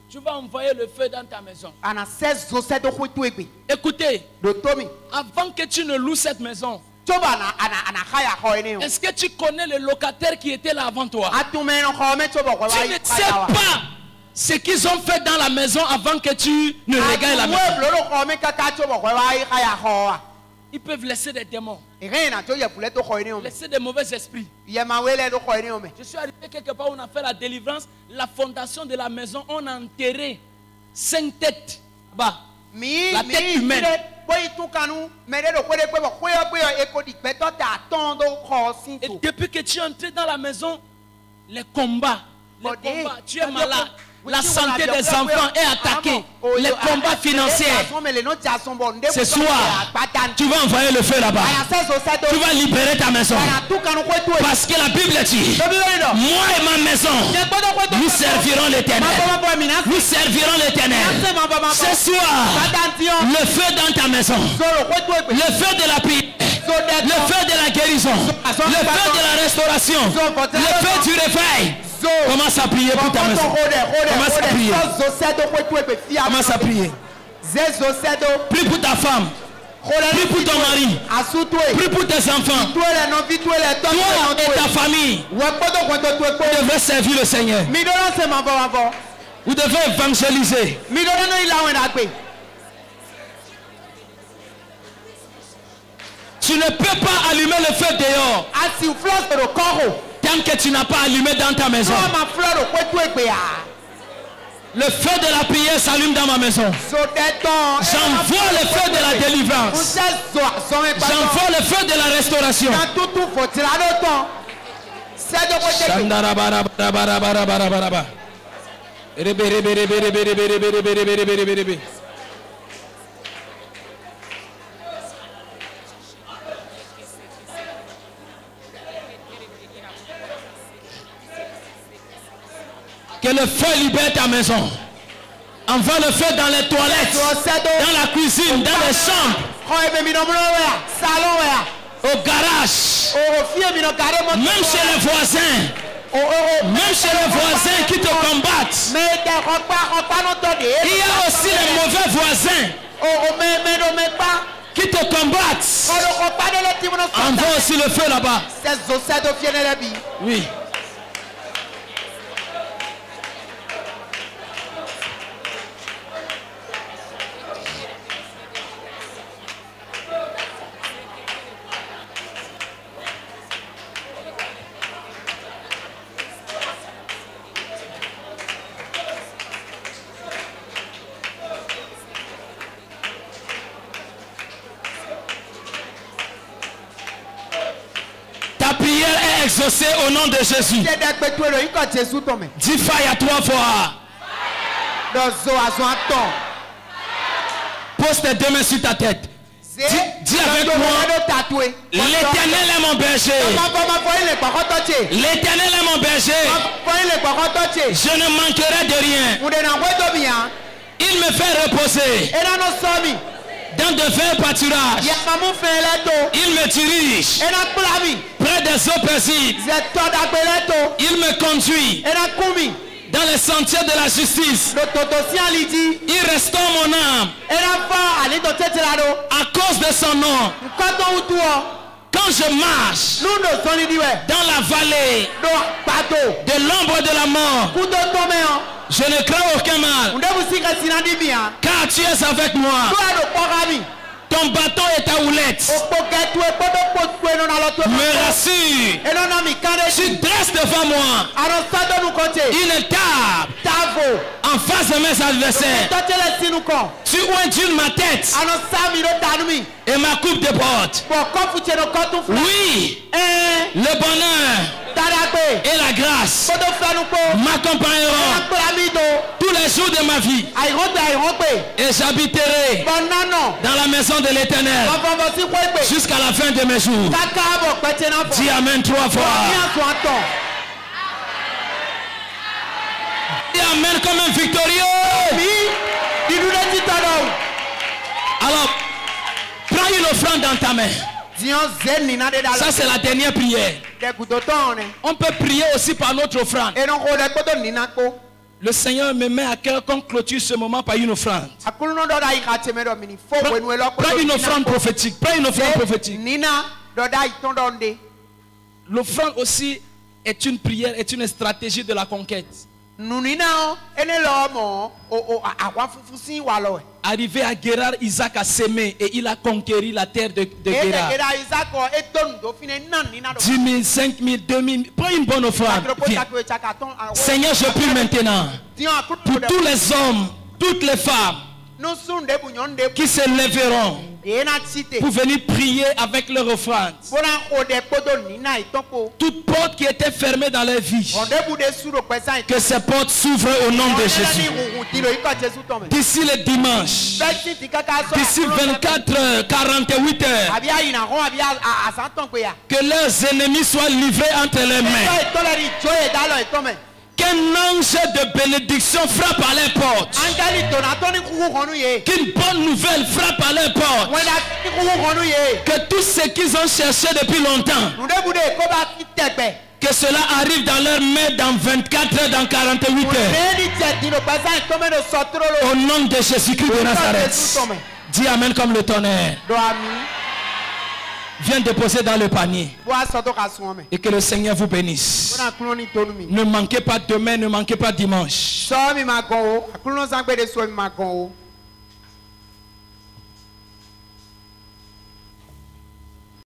Tu vas envoyer le feu dans ta maison. Écoutez, avant que tu ne loues cette maison, est-ce que tu connais le locataire qui était là avant toi? Tu ne sais pas ce qu'ils ont fait dans la maison avant que tu ne regagnes la maison. Ils peuvent laisser des démons, laisser des mauvais esprits. Je suis arrivé quelque part où on a fait la délivrance. La fondation de la maison, on a enterré 5 têtes. Bah, la tête humaine. Et depuis que tu es entré dans la maison, les combats, tu es malade. La santé des enfants est attaquée. Les combats financiers. Ce soir, tu vas envoyer le feu là-bas. Tu vas libérer ta maison. Parce que la Bible dit, moi et ma maison, nous servirons l'Éternel. Nous servirons l'Éternel. Ce soir, le feu dans ta maison. Le feu de la prière. Le feu de la guérison. Le feu de la restauration. Le feu du réveil. Commence à prier pour ta maison. Commence à prier. Commence à prier. Prie pour ta femme. Prie pour ton mari. Prie pour tes enfants. Toi et ta famille. Vous devez servir le Seigneur. Vous devez évangéliser. Tu ne peux pas allumer le feu dehors tant que tu n'as pas allumé dans ta maison. Le feu de la prière s'allume dans ma maison. J'envoie le feu de la délivrance. J'envoie le feu de la restauration. Que le feu libère ta maison. Envoie le feu dans les toilettes, dans la cuisine, dans les chambres, au garage, même chez les voisins. Même chez les voisins qui te combattent. Il y a aussi les mauvais voisins qui te combattent. Envoie aussi le feu là-bas. Oui. exaucé au nom de Jésus. Dis fire 3 fois. Pose tes 2 mains sur ta tête. Dis avec moi, l'Éternel est mon berger. L'Éternel est mon berger. Je ne manquerai de rien. Il me fait reposer dans de verts pâturages. Il me dirige près des eaux paisibles. Il me conduit dans les sentiers de la justice. Il restaure mon âme à cause de son nom. Quand je marche dans la vallée de l'ombre de la mort, je ne crains aucun mal, car tu es avec moi. Ton bâton et ta houlette me rassurent. Tu dresses devant moi une table en face de mes adversaires. Tu ointules ma tête et ma coupe déborde. Oui, le bonheur et la grâce m'accompagneront tous les jours de ma vie. Et j'habiterai dans la maison de l'Éternel jusqu'à la fin de mes jours. Dis Amen 3 fois. Dis Amen comme un victorieux. Alors, prends une offrande dans ta main. Ça c'est la dernière prière. On peut prier aussi par notre offrande. Le Seigneur me met à cœur qu'on clôture ce moment par une offrande. Prends une offrande prophétique. Prends une offrande prophétique. L'offrande aussi est une prière, est une stratégie de la conquête. Arrivé à Guérar, Isaac a sémé et il a conquéri la terre de Guérar. 10 000, 5 000, 2 000. Prends une bonne offrande. Viens. Seigneur, je prie maintenant pour tous les hommes, toutes les femmes qui se lèveront pour venir prier avec leur offrande. Toute porte qui était fermée dans leur vie, que ces portes s'ouvrent au nom de Jésus. D'ici le dimanche, d'ici 24 heures, 48 heures, que leurs ennemis soient livrés entre leurs mains. Qu'un ange de bénédiction frappe à leurs portes. Qu'une bonne nouvelle frappe à leurs portes. Que tout ce qu'ils ont cherché depuis longtemps, que cela arrive dans leurs mains dans 24 heures, dans 48 heures. Au nom de Jésus-Christ de Nazareth. Dis Amen comme le tonnerre. Viens déposer dans le panier. Et que le Seigneur vous bénisse. Ne manquez pas demain, ne manquez pas dimanche.